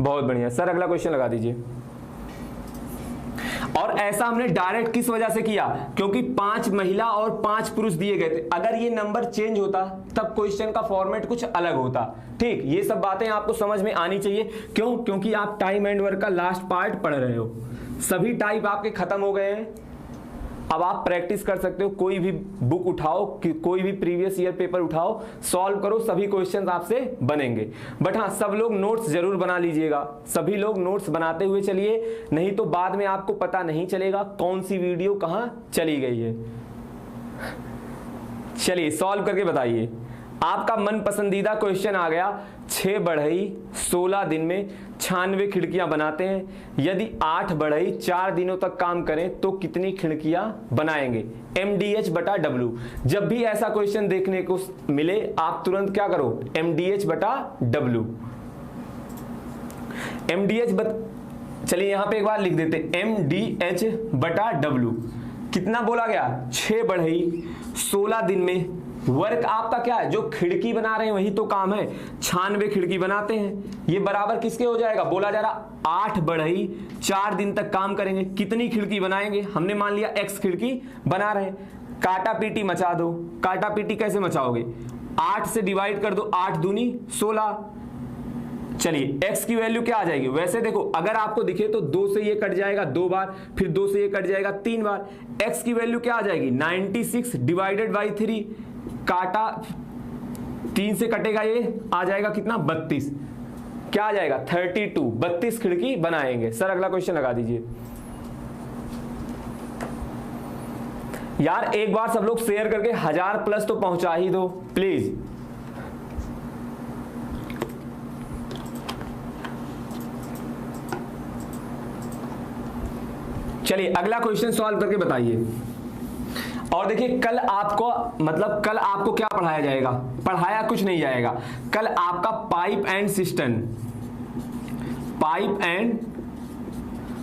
बहुत बढ़िया सर। अगला क्वेश्चन लगा दीजिए। और ऐसा हमने डायरेक्ट किस वजह से किया, क्योंकि 5 महिला और 5 पुरुष दिए गए थे। अगर ये नंबर चेंज होता तब क्वेश्चन का फॉर्मेट कुछ अलग होता। ठीक, ये सब बातें आपको समझ में आनी चाहिए। क्यों? क्योंकि आप टाइम एंड वर्क का लास्ट पार्ट पढ़ रहे हो, सभी टाइप आपके खत्म हो गए हैं। अब आप प्रैक्टिस कर सकते हो, कोई भी बुक उठाओ, कोई भी प्रीवियस ईयर पेपर उठाओ, सॉल्व करो, सभी क्वेश्चंस आपसे बनेंगे। बट हाँ, सब लोग नोट्स जरूर बना लीजिएगा, सभी लोग नोट्स बनाते हुए चलिए, नहीं तो बाद में आपको पता नहीं चलेगा कौन सी वीडियो कहाँ चली गई है। चलिए सॉल्व करके बताइए। आपका मन पसंदीदा क्वेश्चन आ गया, 6 बढ़ई 16 दिन में 96 खिड़कियां बनाते हैं। यदि 8 बढ़ई 4 दिनों तक काम करें तो कितनी खिड़कियां बनाएंगे? MDH/W। जब भी ऐसा क्वेश्चन देखने को मिले आप तुरंत क्या करो, MDH/W। चलिए यहां पे एक बार लिख देते, MDH/W। कितना बोला गया? 6 बढ़ई 16 दिन में। वर्क आपका क्या है, जो खिड़की बना रहे हैं वही तो काम है, 96 खिड़की बनाते हैं। ये बराबर किसके हो जाएगा? बोला जा रहा 8 बढ़ई 4 दिन तक काम करेंगे, कितनी खिड़की बनाएंगे? हमने मान लिया X खिड़की बना रहे हैं। काटा पीटी मचा दो। काटा पीटी कैसे मचाओगे? 8 से डिवाइड कर दो, 8 दूनी 16। चलिए X की वैल्यू क्या आ जाएगी? वैसे देखो, अगर आपको दिखे तो 2 से ये कट जाएगा 2 बार, फिर 2 से ये कट जाएगा 3 बार। X की वैल्यू क्या आ जाएगी? 96 डिवाइडेड बाई 3। काटा 3 से कटेगा, ये आ जाएगा कितना? 32। क्या आ जाएगा? 32। 32 खिड़की बनाएंगे। सर अगला क्वेश्चन लगा दीजिए। यार एक बार सब लोग शेयर करके 1000+ तो पहुंचा ही दो प्लीज। चलिए अगला क्वेश्चन सॉल्व करके बताइए। और देखिए कल आपको क्या पढ़ाया जाएगा? पढ़ाया कुछ नहीं जाएगा, कल आपका पाइप एंड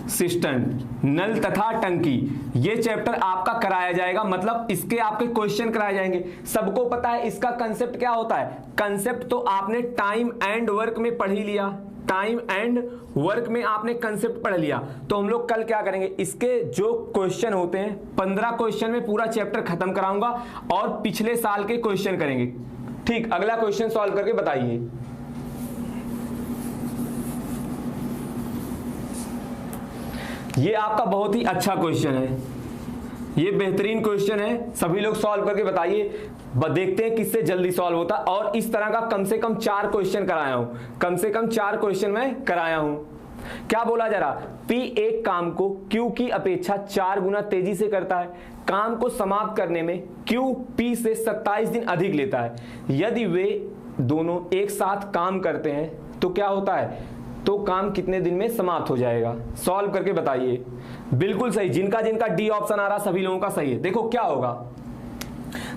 सिस्टम, नल तथा टंकी, ये चैप्टर आपका कराया जाएगा। मतलब इसके आपके क्वेश्चन कराए जाएंगे। सबको पता है इसका कंसेप्ट क्या होता है? कंसेप्ट तो आपने टाइम एंड वर्क में पढ़ ही लिया, टाइम एंड वर्क में आपने कंसेप्ट पढ़ लिया। तो हम लोग कल क्या करेंगे, इसके जो क्वेश्चन होते हैं 15 क्वेश्चन में पूरा चैप्टर खत्म कराऊंगा और पिछले साल के क्वेश्चन करेंगे। ठीक, अगला क्वेश्चन सॉल्व करके बताइए। ये आपका बहुत ही अच्छा क्वेश्चन है, ये बेहतरीन क्वेश्चन है, सभी लोग सॉल्व करके बताइए। देखते हैं किससे जल्दी सॉल्व होता। और इस तरह का कम से कम 4 क्वेश्चन कराया हूं, कम से कम 4 क्वेश्चन मैं कराया हूं। क्या बोला जा रहा? P एक काम को Q की अपेक्षा 4 गुना तेजी से करता है। काम को समाप्त करने में Q P से 27 दिन अधिक लेता है। यदि वे दोनों एक साथ काम करते हैं तो क्या होता है? तो काम कितने दिन में समाप्त हो जाएगा? सॉल्व करके बताइए। बिल्कुल सही, जिनका जिनका डी ऑप्शन आ रहा सभी लोगों का सही है। देखो क्या होगा,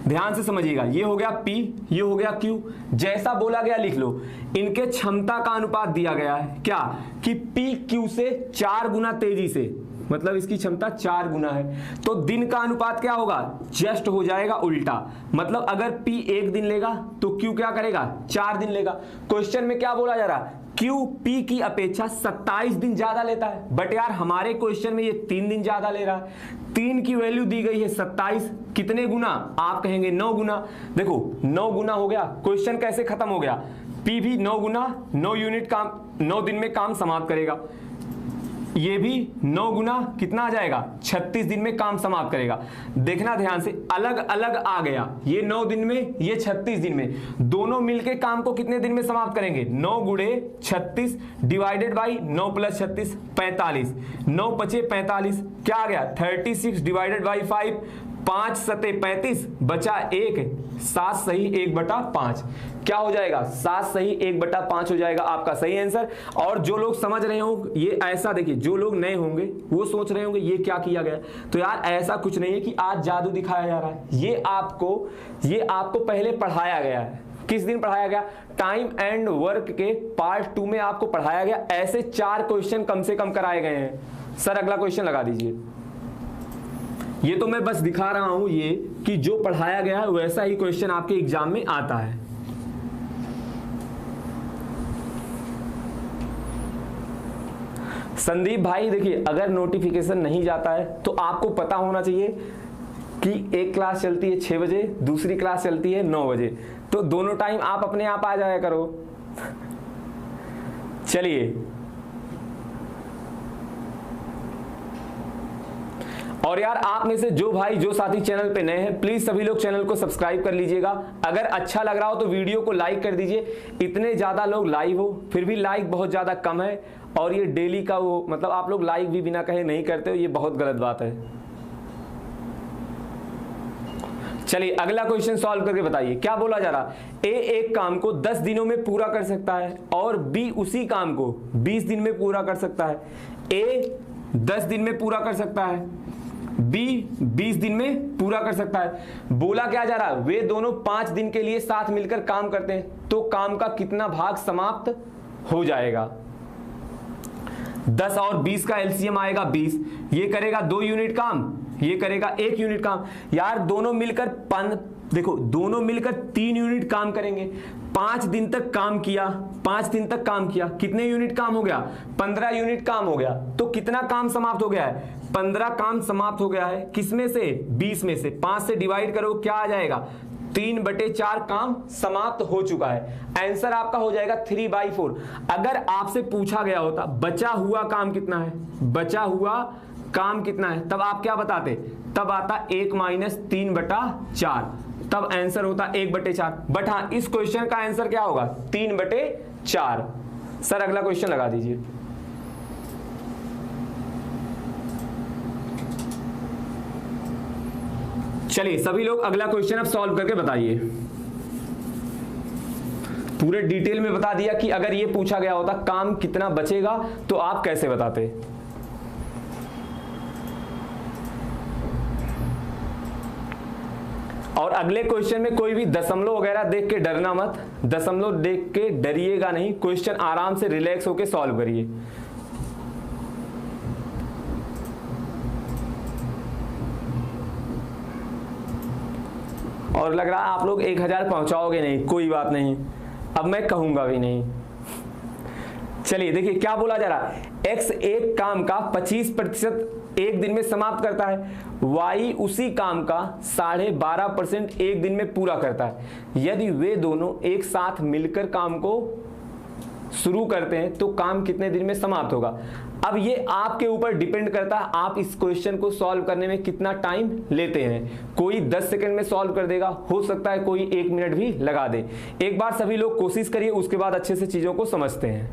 ध्यान से समझिएगा, ये हो गया P, ये हो गया Q, जैसा बोला गया लिख लो। इनके क्षमता का अनुपात दिया गया है क्या कि P Q से 4 गुना तेजी से, मतलब इसकी क्षमता 4 गुना है, तो दिन का अनुपात क्या होगा? जस्ट हो जाएगा उल्टा। मतलब अगर P 1 दिन लेगा तो Q क्या करेगा? 4 दिन लेगा। क्वेश्चन में क्या बोला जा रहा? Q P की अपेक्षा 27 दिन ज्यादा लेता है, बट यार हमारे क्वेश्चन में ये 3 दिन ज्यादा ले रहा है। 3 की वैल्यू दी गई है 27, कितने गुना? आप कहेंगे 9 गुना। देखो 9 गुना हो गया, क्वेश्चन कैसे खत्म हो गया? P भी 9 गुना, 9 यूनिट काम, 9 दिन में काम समाप्त करेगा। ये भी 9 गुना कितना आ जाएगा? 36 दिन में काम समाप्त करेगा। देखना ध्यान से, अलग अलग आ गया, ये 9 दिन में, ये 36 दिन में, दोनों मिलके काम को कितने दिन में समाप्त करेंगे? 9 गुणे 36 डिवाइडेड बाई 9 प्लस 36 45, 9 पचे 45, क्या आ गया? 36 डिवाइडेड बाई 5, 5 सते 35, बचा 1, 7 सही 1/5, क्या हो जाएगा? 7 सही 1/5 हो जाएगा आपका सही आंसर। और जो लोग समझ रहे हो ये ऐसा, देखिए जो लोग नए होंगे वो सोच रहे होंगे ये क्या किया गया, तो यार ऐसा कुछ नहीं है कि आज जादू दिखाया जा रहा है, ये आपको पहले पढ़ाया गया है। किस दिन पढ़ाया गया? टाइम एंड वर्क के पार्ट 2 में आपको पढ़ाया गया। ऐसे 4 क्वेश्चन कम से कम कराए गए हैं। सर अगला क्वेश्चन लगा दीजिए। ये तो मैं बस दिखा रहा हूं ये कि जो पढ़ाया गया है वैसा ही क्वेश्चन आपके एग्जाम में आता है। संदीप भाई देखिए, अगर नोटिफिकेशन नहीं जाता है तो आपको पता होना चाहिए कि एक क्लास चलती है 6 बजे, दूसरी क्लास चलती है 9 बजे, तो दोनों टाइम आप अपने आप आ जाया करो। चलिए, और यार आप में से जो भाई जो साथी चैनल पे नए हैं, प्लीज सभी लोग चैनल को सब्सक्राइब कर लीजिएगा। अगर अच्छा लग रहा हो तो वीडियो को लाइक कर दीजिए। इतने ज्यादा लोग लाइव हो, फिर भी लाइक बहुत ज्यादा कम है, और ये डेली का वो मतलब आप लोग लाइक भी बिना कहे नहीं करते हो, ये बहुत गलत बात है। चलिए अगला क्वेश्चन सॉल्व करके बताइए। क्या बोला जा रहा? ए एक काम को 10 दिनों में पूरा कर सकता है और बी उसी काम को 20 दिन में पूरा कर सकता है। ए 10 दिन में पूरा कर सकता है, बी 20 दिन में पूरा कर सकता है। बोला क्या जा रहा है? वे दोनों 5 दिन के लिए साथ मिलकर काम करते हैं, तो काम का कितना भाग समाप्त हो जाएगा? 10 और 20 का एलसीएम आएगा 20, ये करेगा 2 यूनिट काम, ये करेगा 1 यूनिट काम। यार दोनों मिलकर देखो दोनों मिलकर 3 यूनिट काम करेंगे। 5 दिन तक काम किया, 5 दिन तक काम किया, कितने यूनिट काम हो गया? 15 यूनिट काम हो गया। तो कितना काम समाप्त हो गया है? 15 काम समाप्त हो गया है। किसमें से? 20 में से। 5 से डिवाइड करो, क्या आ जाएगा? 3/4 काम समाप्त हो चुका है। आंसर आपका हो जाएगा 3/4। अगर आपसे पूछा गया होता बचा हुआ काम कितना है, बचा हुआ काम कितना है, तब आप क्या बताते? तब आता 1 - 3/4, तब आंसर होता 1/4। बट हाँ, इस क्वेश्चन का आंसर क्या होगा? 3/4। सर अगला क्वेश्चन लगा दीजिए। चलिए सभी लोग अगला क्वेश्चन अब सॉल्व करके बताइए। पूरे डिटेल में बता दिया कि अगर ये पूछा गया होता काम कितना बचेगा तो आप कैसे बताते। और अगले क्वेश्चन में कोई भी दशमलव वगैरह देख के डरना मत, दशमलव देख के डरिएगा नहीं, क्वेश्चन आराम से रिलैक्स होके सॉल्व करिए। और लग रहा है आप लोग 1000 पहुंचाओगे नहीं, कोई बात नहीं, अब मैं कहूंगा भी नहीं। चलिए देखिए क्या बोला जा रहा है। x एक काम का 25% एक दिन में समाप्त करता है, y उसी काम का 12.5% एक दिन में पूरा करता है। यदि वे दोनों एक साथ मिलकर काम को शुरू करते हैं तो काम कितने दिन में समाप्त होगा। अब ये आपके ऊपर डिपेंड करता है आप इस क्वेश्चन को सॉल्व करने में कितना टाइम लेते हैं। कोई 10 सेकंड में सॉल्व कर देगा, हो सकता है कोई 1 मिनट भी लगा दे। एक बार सभी लोग कोशिश करिए, उसके बाद अच्छे से चीजों को समझते हैं।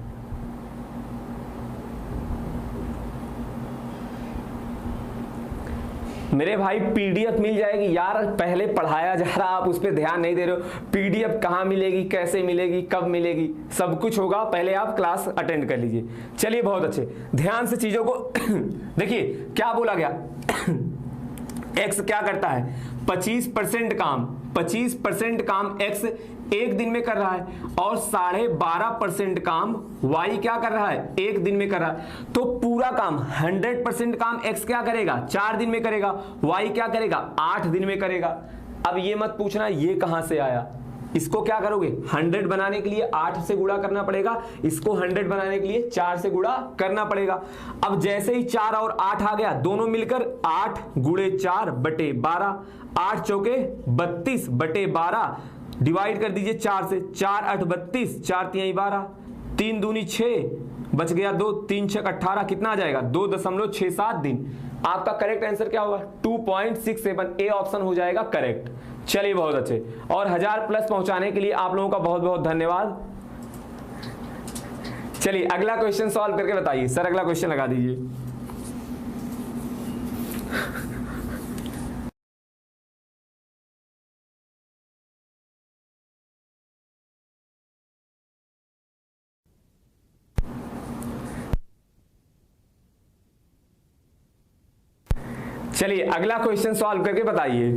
मेरे भाई पीडीएफ मिल जाएगी यार, पहले पढ़ाया जा रहा, आप उस पर ध्यान नहीं दे रहे हो। पीडीएफ कहाँ मिलेगी, कैसे मिलेगी, कब मिलेगी, सब कुछ होगा, पहले आप क्लास अटेंड कर लीजिए। चलिए बहुत अच्छे, ध्यान से चीजों को देखिए क्या बोला गया। एक्स क्या करता है, 25% काम, 25% काम एक्स एक दिन में कर रहा है और 12.5% काम वाई क्या कर रहा है, एक दिन में कर रहा है। तो पूरा काम 100% काम एक्स क्या करेगा, 4 दिन में करेगा, वाई क्या करेगा, 8 दिन में करेगा। अब ये मत पूछना ये कहां से आया, इसको क्या करोगे, 100 बनाने के लिए 8 से गुणा करना पड़ेगा, इसको 100 बनाने के लिए 4 से गुणा करना पड़ेगा। अब जैसे ही 4 और 8 आ गया, दोनों मिलकर 8 गुणे 4 बटे 12, 8 चौके 32 बटे 12, डिवाइड कर दीजिए 4 से, 4 8 32, 4 3 12, 3 दूनी 6, बच गया 2, 3 6 18, कितना आ जाएगा 2.67 दिन। आपका करेक्ट आंसर क्या होगा 2.67, ए ऑप्शन हो जाएगा करेक्ट। चलिए बहुत अच्छे, और 1000 प्लस पहुंचाने के लिए आप लोगों का बहुत बहुत धन्यवाद। चलिए अगला क्वेश्चन सॉल्व करके बताइए सर, अगला क्वेश्चन लगा दीजिए। चलिए अगला क्वेश्चन सॉल्व करके बताइए।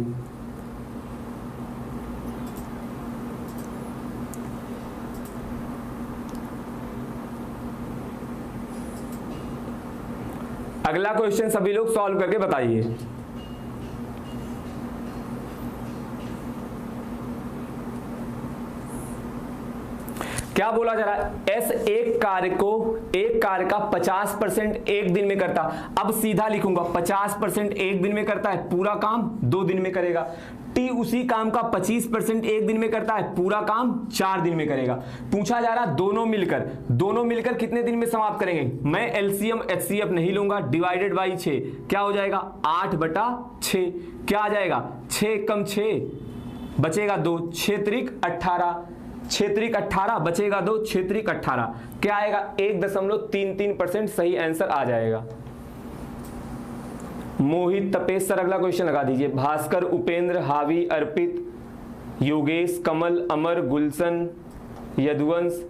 अगला क्वेश्चन सभी लोग सॉल्व करके बताइए। क्या बोला जा रहा है, एस एक कार्य का 50% एक दिन में करता। अब सीधा लिखूंगा 50% एक दिन में करता है, पूरा काम 2 दिन में करेगा। टी उसी काम का 25% एक दिन में करता है, पूरा काम 4 दिन में करेगा। पूछा जा रहा दोनों मिलकर कितने दिन में समाप्त करेंगे। मैं एलसीएम एचसीएफ नहीं लूंगा, डिवाइडेड बाई 6 क्या हो जाएगा 8/6, क्या आ जाएगा 6 कम 6 बचेगा 2, 6 त्रिक 18, 6 त्रिक 18 बचेगा 2, 6 त्रिक 18 क्या आएगा 1.33%, सही आंसर आ जाएगा। मोहित तपेश सर अगला क्वेश्चन लगा दीजिए। भास्कर, उपेंद्र, हावी, अर्पित, योगेश, कमल, अमर, गुलशन, यदुवंश।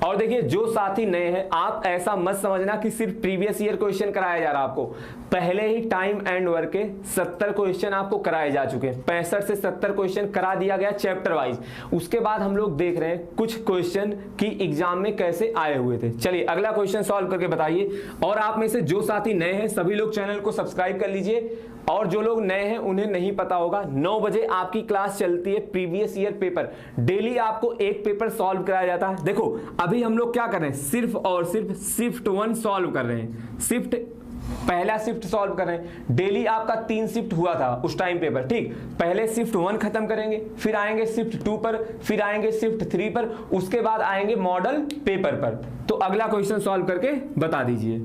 और देखिए जो साथी नए हैं, आप ऐसा मत समझना कि सिर्फ प्रीवियस ईयर क्वेश्चन कराया जा रहा है आपको। पहले ही टाइम एंड वर्क के 70 क्वेश्चन आपको कराए जा चुके हैं, 65 से 70 क्वेश्चन करा दिया गया चैप्टर वाइज। उसके बाद हम लोग देख रहे हैं कुछ क्वेश्चन की एग्जाम में कैसे आए हुए थे। चलिए अगला क्वेश्चन सॉल्व करके बताइए। और आप में से जो साथी नए हैं सभी लोग चैनल को सब्सक्राइब कर लीजिए, और जो लोग नए हैं उन्हें नहीं पता होगा 9 बजे आपकी क्लास चलती है प्रीवियस ईयर पेपर। डेली आपको एक पेपर सॉल्व कराया जाता है। देखो अभी हम लोग क्या कर रहे हैं, सिर्फ और सिर्फ शिफ्ट 1 सॉल्व कर रहे हैं, पहला शिफ्ट सॉल्व कर रहे हैं। डेली आपका 3 शिफ्ट हुआ था उस टाइम पेपर, ठीक। पहले शिफ्ट 1 खत्म करेंगे, फिर आएंगे शिफ्ट 2 पर, फिर आएंगे शिफ्ट 3 पर, उसके बाद आएंगे मॉडल पेपर पर। तो अगला क्वेश्चन सॉल्व करके बता दीजिए।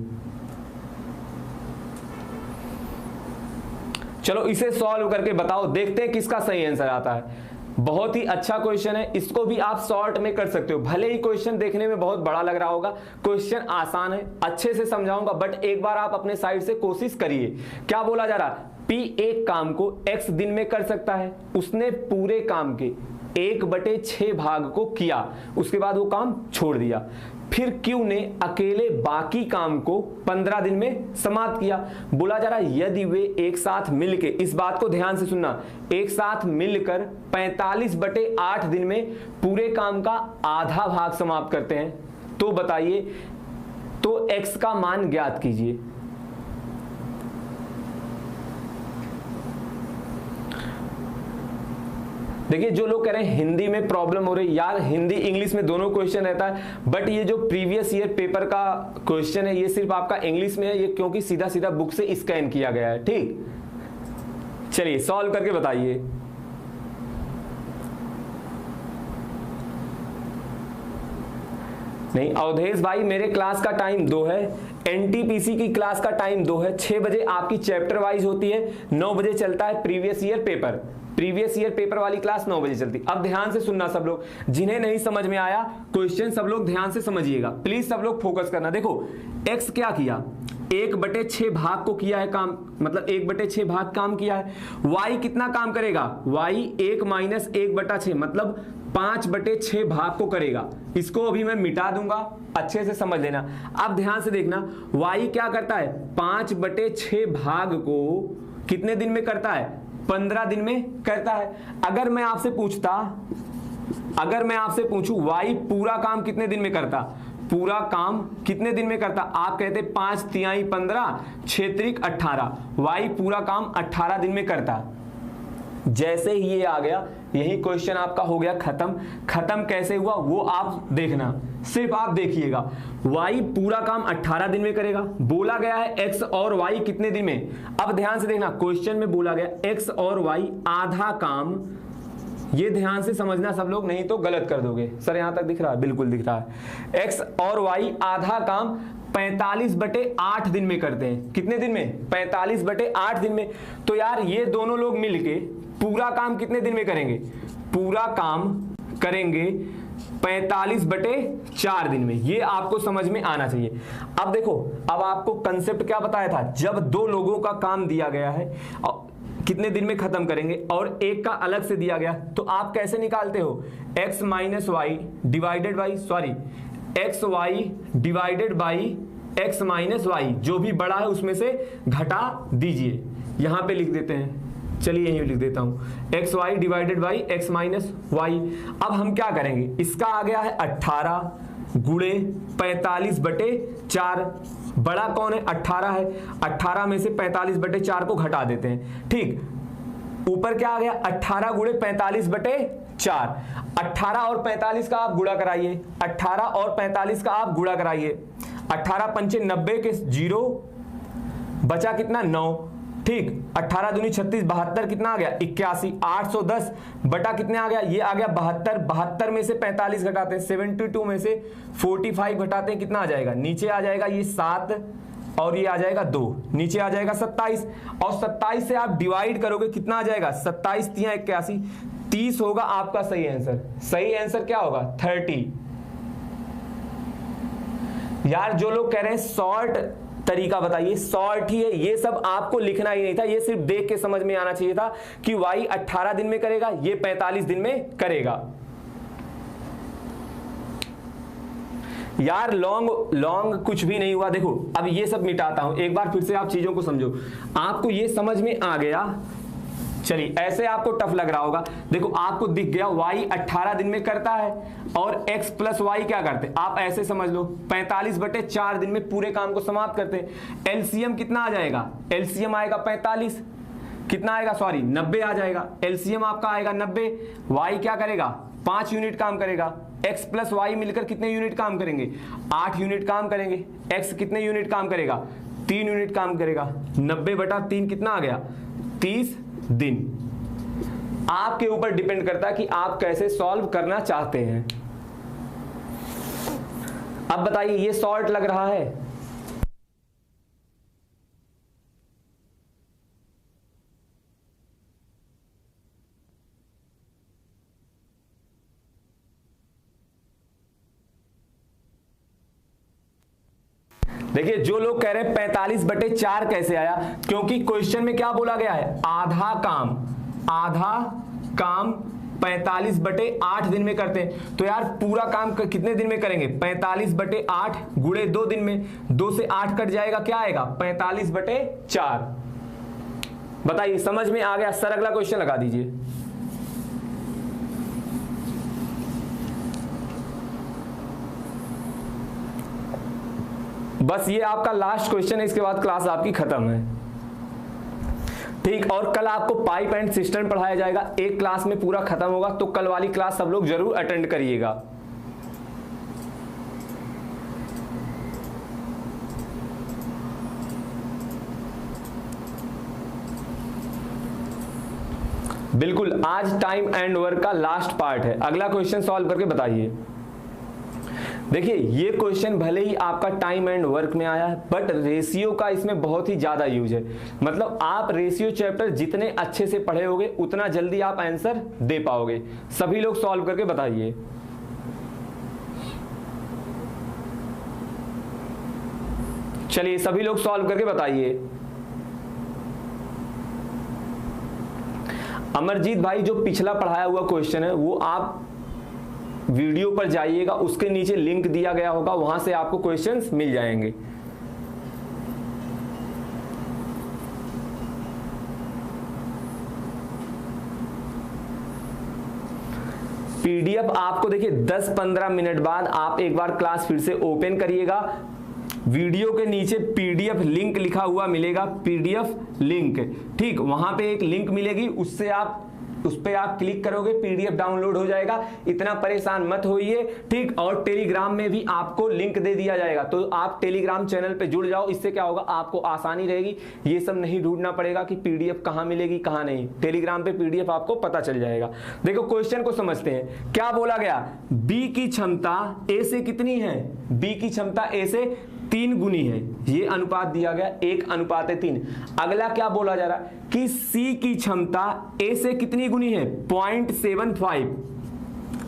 चलो इसे सॉल्व करके बताओ, देखते हैं किसका सही आंसर आता है। बहुत ही अच्छा क्वेश्चन है, इसको भी आप शॉर्ट में कर सकते हो। भले ही क्वेश्चन देखने में बहुत बड़ा लग रहा होगा, क्वेश्चन आसान है, अच्छे से समझाऊंगा, बट एक बार आप अपने साइड से कोशिश करिए। क्या बोला जा रहा है, पी एक काम को एक्स दिन में कर सकता है, उसने पूरे काम के 1/6 भाग को किया, उसके बाद वो काम छोड़ दिया। फिर क्यू ने अकेले बाकी काम को 15 दिन में समाप्त किया। बोला जा रहा है यदि वे एक साथ मिलकर, इस बात को ध्यान से सुनना, एक साथ मिलकर 45/8 दिन में पूरे काम का आधा भाग समाप्त करते हैं, तो बताइए, तो एक्स का मान ज्ञात कीजिए। देखिए जो लोग कह रहे हैं हिंदी में प्रॉब्लम हो रही, यार हिंदी इंग्लिश में दोनों क्वेश्चन रहता है, बट ये जो प्रीवियस ईयर पेपर का क्वेश्चन है ये सिर्फ आपका इंग्लिश में है, ये क्योंकि सीधा सीधा बुक से स्कैन किया गया है, ठीक। चलिए सॉल्व करके बताइए। नहीं अवधेश भाई, मेरे क्लास का टाइम 2 है, एनटीपीसी की क्लास का टाइम 2 है। 6 बजे आपकी चैप्टर वाइज होती है, 9 बजे चलता है previous year paper. Previous year paper वाली क्लास 9 बजे चलती। अब ध्यान से सुनना सब लोग, जिन्हें नहीं समझ में आया क्वेश्चन सब लोग ध्यान से समझिएगा, प्लीज सब लोग फोकस करना। देखो एक्स क्या किया, 1/6 भाग को किया है काम, मतलब 1/6 भाग काम किया है। y कितना काम करेगा, y 1 - 1/6 मतलब 5/6 भाग को करेगा। इसको अभी मैं मिटा दूंगा, अच्छे से समझ लेना। अब ध्यान से देखना, y क्या करता है, 5/6 भाग को कितने दिन में करता है, 15 दिन में करता है। अगर मैं आपसे पूछूं y पूरा काम कितने दिन में करता, पूरा काम कितने दिन में करता, आप कहते 5 तिहाई 15, 6 त्रिक 18, y पूरा काम 18 दिन में करता। जैसे ही ये आ गया, यही क्वेश्चन आपका हो गया खत्म कैसे हुआ वो आप देखना, सिर्फ आप देखिएगा। y पूरा काम 18 दिन में करेगा, बोला गया है x और y कितने दिन में। अब ध्यान से देखना, क्वेश्चन में बोला गया x और y आधा काम, ये ध्यान से समझना सब लोग, नहीं तो गलत कर दोगे। सर यहां तक दिख रहा है, बिल्कुल दिख रहा है। x और y आधा काम 45/8 दिन में करते हैं। कितने दिन में, 45/8 दिन में। तो यार ये दोनों लोग मिलके पूरा काम कितने दिन में करेंगे, पूरा काम करेंगे 45/4 दिन में। ये आपको समझ में आना चाहिए। अब देखो, अब आपको कंसेप्ट क्या बताया था, जब दो लोगों का काम दिया गया है और कितने दिन में खत्म करेंगे और एक का अलग से दिया गया, तो आप कैसे निकालते हो, x - y divided by xy divided by x - y, जो भी बड़ा है उसमें से घटा दीजिए। यहां पे लिख देते हैं, चलिए यही लिख देता हूं, xy divided by x - y। अब हम क्या करेंगे, इसका आ गया है 18 गुणे 45/4, बड़ा कौन है, 18 है। 18 में से 45/4 को घटा देते हैं, ठीक। ऊपर क्या आ गया, 18 गुणे 45/4। 18 और 45 का आप गुणा कराइए, 18 और 45 का आप गुणा कराइए। 18 पंचे 90 के 0, बचा कितना 9, ठीक। 18 दूनी 36, 72 कितना आ गया 81। 810 बटा कितने आ गया, ये आ गया 72। 72 में से 45 घटाते हैं, 72 में से 45 घटाते हैं, कितना आ जाएगा, नीचे आ जाएगा ये 7 और ये आ जाएगा 2, नीचे आ जाएगा 27। और 27 से आप डिवाइड करोगे, कितना आ जाएगा, 27 तिया 81, 30 होगा आपका सही आंसर। सही आंसर क्या होगा, 30। यार जो लोग कह रहे हैं शॉर्ट तरीका बताइए, शॉर्ट ही है, ये सब आपको लिखना ही नहीं था, ये सिर्फ देख के समझ में आना चाहिए था कि y 18 दिन में करेगा, ये 45 दिन में करेगा। यार लॉन्ग कुछ भी नहीं हुआ। देखो अब ये सब मिटाता हूं, एक बार फिर से आप चीजों को समझो, आपको ये समझ में आ गया। चलिए ऐसे आपको टफ लग रहा होगा, देखो आपको दिख गया y 18 दिन में करता है और x + y क्या करते, आप ऐसे समझ लो 45/4 दिन में पूरे काम को समाप्त करते हैं। एलसीएम कितना आ जाएगा, एलसीएम आएगा 45, कितना आएगा, सॉरी 90 आ जाएगा। एलसीएम आपका आएगा 90। y क्या करेगा, 5 यूनिट काम करेगा। x + y मिलकर कितने यूनिट काम करेंगे, 8 यूनिट काम करेंगे। x कितने यूनिट काम करेगा, 3 यूनिट काम करेगा। 90/3 कितना आ गया, 30 दिन। आपके ऊपर डिपेंड करता है कि आप कैसे सॉल्व करना चाहते हैं। अब बताइए ये शॉर्ट लग रहा है, देखिए जो लोग कह रहे हैं 45/4 कैसे आया, क्योंकि क्वेश्चन में क्या बोला गया है, आधा काम 45/8 दिन में करते हैं। तो यार पूरा काम कितने दिन में करेंगे, 45/8 गुणे 2 दिन में, 2 से 8 कट जाएगा, क्या आएगा 45/4। बताइए समझ में आ गया। सर अगला क्वेश्चन लगा दीजिए। बस ये आपका लास्ट क्वेश्चन है, इसके बाद क्लास आपकी खत्म है, ठीक। और कल आपको पाइप एंड सिस्टम पढ़ाया जाएगा, एक क्लास में पूरा खत्म होगा, तो कल वाली क्लास सब लोग जरूर अटेंड करिएगा। बिल्कुल आज टाइम एंड वर्क का लास्ट पार्ट है। अगला क्वेश्चन सॉल्व करके बताइए। देखिए ये क्वेश्चन भले ही आपका टाइम एंड वर्क में आया है, बट रेशियो का इसमें बहुत ही ज्यादा यूज है। मतलब आप रेशियो चैप्टर जितने अच्छे से पढ़े होगे उतना जल्दी आप आंसर दे पाओगे। सभी लोग सॉल्व करके बताइए। चलिए सभी लोग सॉल्व करके बताइए। अमरजीत भाई जो पिछला पढ़ाया हुआ क्वेश्चन है वो आप वीडियो पर जाइएगा, उसके नीचे लिंक दिया गया होगा, वहां से आपको क्वेश्चंस मिल जाएंगे। पीडीएफ आपको देखिए 10-15 मिनट बाद आप एक बार क्लास फिर से ओपन करिएगा, वीडियो के नीचे पीडीएफ लिंक लिखा हुआ मिलेगा, पीडीएफ लिंक, ठीक, वहां पे एक लिंक मिलेगी, उस पे आप क्लिक करोगे, पीडीएफ डाउनलोड हो जाएगा। इतना परेशान मत होइए, ठीक। और टेलीग्राम में भी आपको लिंक दे दिया जाएगा, तो आप टेलीग्राम चैनल पे जुड़ जाओ, इससे क्या होगा आपको आसानी रहेगी, ये सब नहीं ढूंढना पड़ेगा कि पीडीएफ कहां मिलेगी कहां नहीं, टेलीग्राम पे पीडीएफ आपको पता चल जाएगा। देखो क्वेश्चन को समझते हैं, क्या बोला गया, बी की क्षमता ए से कितनी है, बी की क्षमता ए से 3 गुनी है, ये अनुपात दिया गया 1:3। अगला क्या बोला जा रहा है कि सी की क्षमता ए से कितनी गुनी है, 0.75।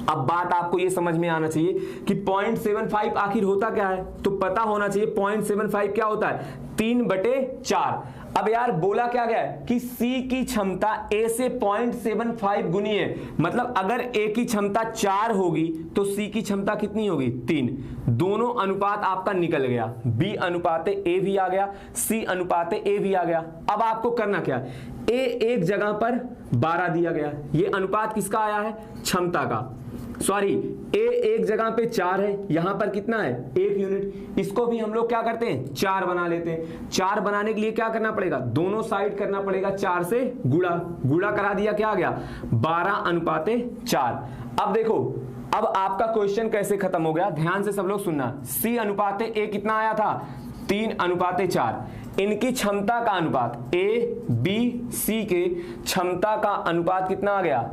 अब बात आपको ये समझ में आना चाहिए कि 0.75 आखिर होता क्या है, तो पता होना चाहिए 0.75 क्या होता है, 3/4। अब यार बोला क्या गया है कि C की क्षमता A से 0.75 गुनी है, मतलब अगर A की क्षमता 4 होगी तो C की क्षमता कितनी होगी, 3। दोनों अनुपात आपका निकल गया, B अनुपात A भी आ गया, C अनुपात A भी आ गया। अब आपको करना क्या है, A एक जगह पर 12 दिया गया, ये अनुपात किसका आया है, क्षमता का, सॉरी A एक जगह पे 4 है, यहां पर कितना है 1 यूनिट, इसको भी हम लोग क्या करते हैं 4 बना लेते हैं। 4 बनाने के लिए क्या करना पड़ेगा, दोनों साइड करना पड़ेगा 4 से गुणा करा दिया, क्या आ गया 12:4। अब देखो अब आपका क्वेश्चन कैसे खत्म हो गया, ध्यान से सब लोग सुनना। C अनुपात A कितना आया था, 3:4। इनकी क्षमता का अनुपात A B C के क्षमता का अनुपात कितना आ गया,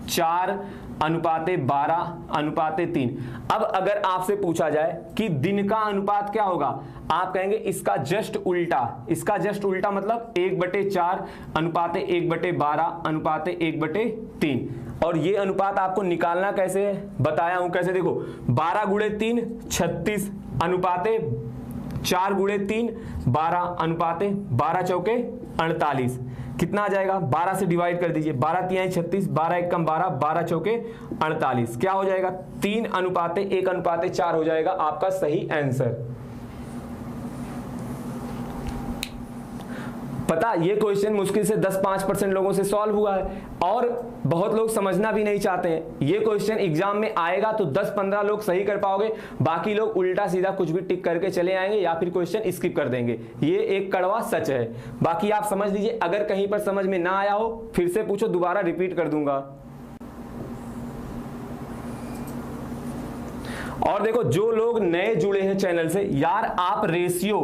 4:12:3। अब अगर आपसे पूछा जाए कि दिन का अनुपात क्या होगा, आप कहेंगे इसका जस्ट उल्टा, इसका जस्ट उल्टा मतलब 1/4 अनुपात 1/12 और ये अनुपात आपको निकालना कैसे है बताया हूं, कैसे देखो 12 × 3 36 अनुपात 4 × 3 12 अनुपात 12 चौके 48, कितना आ जाएगा, 12 से डिवाइड कर दीजिए, 12 तिहाई 36, 12 एकम 12, 12 चौके 48, क्या हो जाएगा 3:1:4 हो जाएगा आपका सही आंसर। पता ये क्वेश्चन मुश्किल से 10-5% लोगों से सॉल्व हुआ है और बहुत लोग समझना भी नहीं चाहते हैं। ये क्वेश्चन एग्जाम में आएगा तो 10-15 लोग सही कर पाओगे, बाकी लोग उल्टा सीधा कुछ भी टिक करके चले आएंगे या फिर क्वेश्चन स्किप कर देंगे। ये एक कड़वा सच है, बाकी आप समझ लीजिए। अगर कहीं पर समझ में ना आया हो फिर से पूछो, दोबारा रिपीट कर दूंगा। और देखो जो लोग नए जुड़े हैं चैनल से, यार आप रेशियो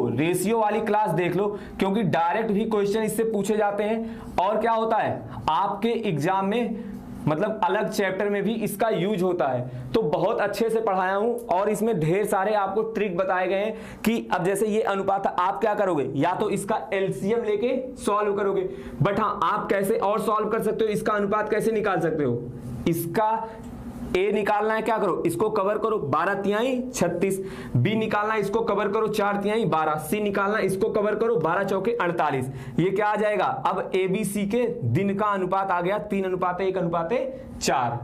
वाली क्लास देख लो, क्योंकि डायरेक्ट भी क्वेश्चन इससे पूछे जाते हैं और क्या होता है आपके एग्जाम में, मतलब अलग चैप्टर में भी इसका यूज होता है। तो बहुत अच्छे से पढ़ाया हूं और इसमें ढेर सारे आपको ट्रिक बताए गए हैं कि अब जैसे ये अनुपात आप क्या करोगे, या तो इसका एलसीएम लेके सॉल्व करोगे, बट हाँ आप कैसे और सॉल्व कर सकते हो, इसका अनुपात कैसे निकाल सकते हो, इसका ए निकालना है, क्या करो इसको कवर करो 12 तिहाई 36, बी निकालना है इसको कवर करो 4 तिहाई 12, सी निकालना है इसको कवर करो 12 चौके 48। ये क्या आ जाएगा, अब ए बी सी के दिन का अनुपात आ गया 3:1:4।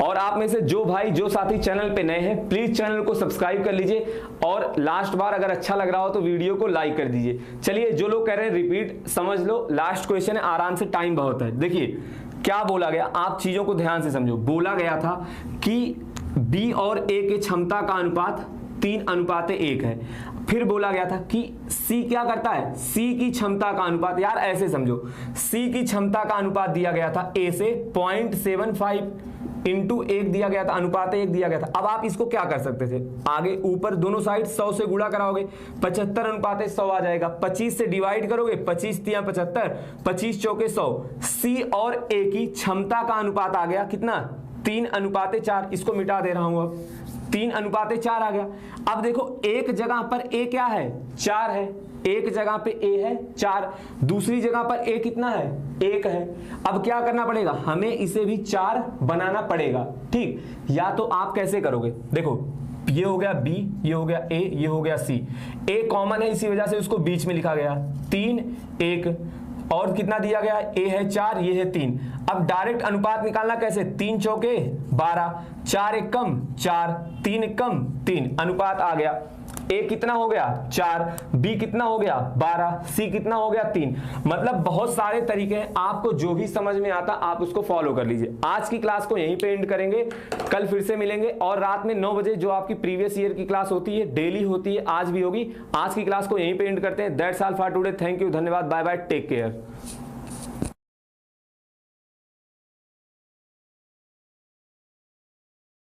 और आप में से जो भाई जो साथी चैनल पे नए हैं प्लीज चैनल को सब्सक्राइब कर लीजिए और लास्ट बार अगर अच्छा लग रहा हो तो वीडियो को लाइक कर दीजिए। चलिए जो लोग कह रहे हैं रिपीट समझ लो, लास्ट क्वेश्चन है, आराम से, टाइम बहुत है। देखिए क्या बोला गया, आप चीजों को ध्यान से समझो। बोला गया था कि बी और ए के क्षमता का अनुपात 3:1 है। फिर बोला गया था कि सी क्या करता है, सी की क्षमता का अनुपात, यार ऐसे समझो, सी की क्षमता का अनुपात दिया गया था ए से 0.75 इंटू 1 दिया गया था, अनुपात 1 दिया गया था। अब आप इसको क्या कर सकते थे, आगे ऊपर दोनों साइड 100 से गुणा कराओगे, 75:100 आ जाएगा। 25 से डिवाइड करोगे, 25 तिया 75, 25 चौके 100। सी और ए की क्षमता का अनुपात आ गया कितना, 3:4। इसको मिटा दे रहा हूं अब, 3:4 आ गया। अब देखो एक जगह पर ए क्या है, 4 है, एक जगह पे ए है 4, दूसरी जगह पर ए कितना है, 1 है। अब क्या करना पड़ेगा, हमें इसे भी 4 बनाना पड़ेगा, ठीक। या तो आप कैसे करोगे, देखो ये हो गया बी, ये हो गया ए, ये हो गया सी, ए कॉमन है इसी वजह से उसको बीच में लिखा गया 3 1, और कितना दिया गया, ए है 4, ये है 3। अब डायरेक्ट अनुपात निकालना कैसे, 3 चौके 12, 4 एक कम 4, 3 एक कम 3, अनुपात आ गया। ए कितना हो गया 4, बी कितना हो गया 12, सी कितना हो गया 3। मतलब बहुत सारे तरीके हैं, आपको जो भी समझ में आता आप उसको फॉलो कर लीजिए। आज की क्लास को यहीं पे एंड करेंगे, कल फिर से मिलेंगे और रात में 9 बजे जो आपकी प्रीवियस ईयर की क्लास होती है, डेली होती है, आज भी होगी। आज की क्लास को यहीं पे एंड करते हैं। That's all for today, thank you, धन्यवाद, बाय बाय, टेक केयर।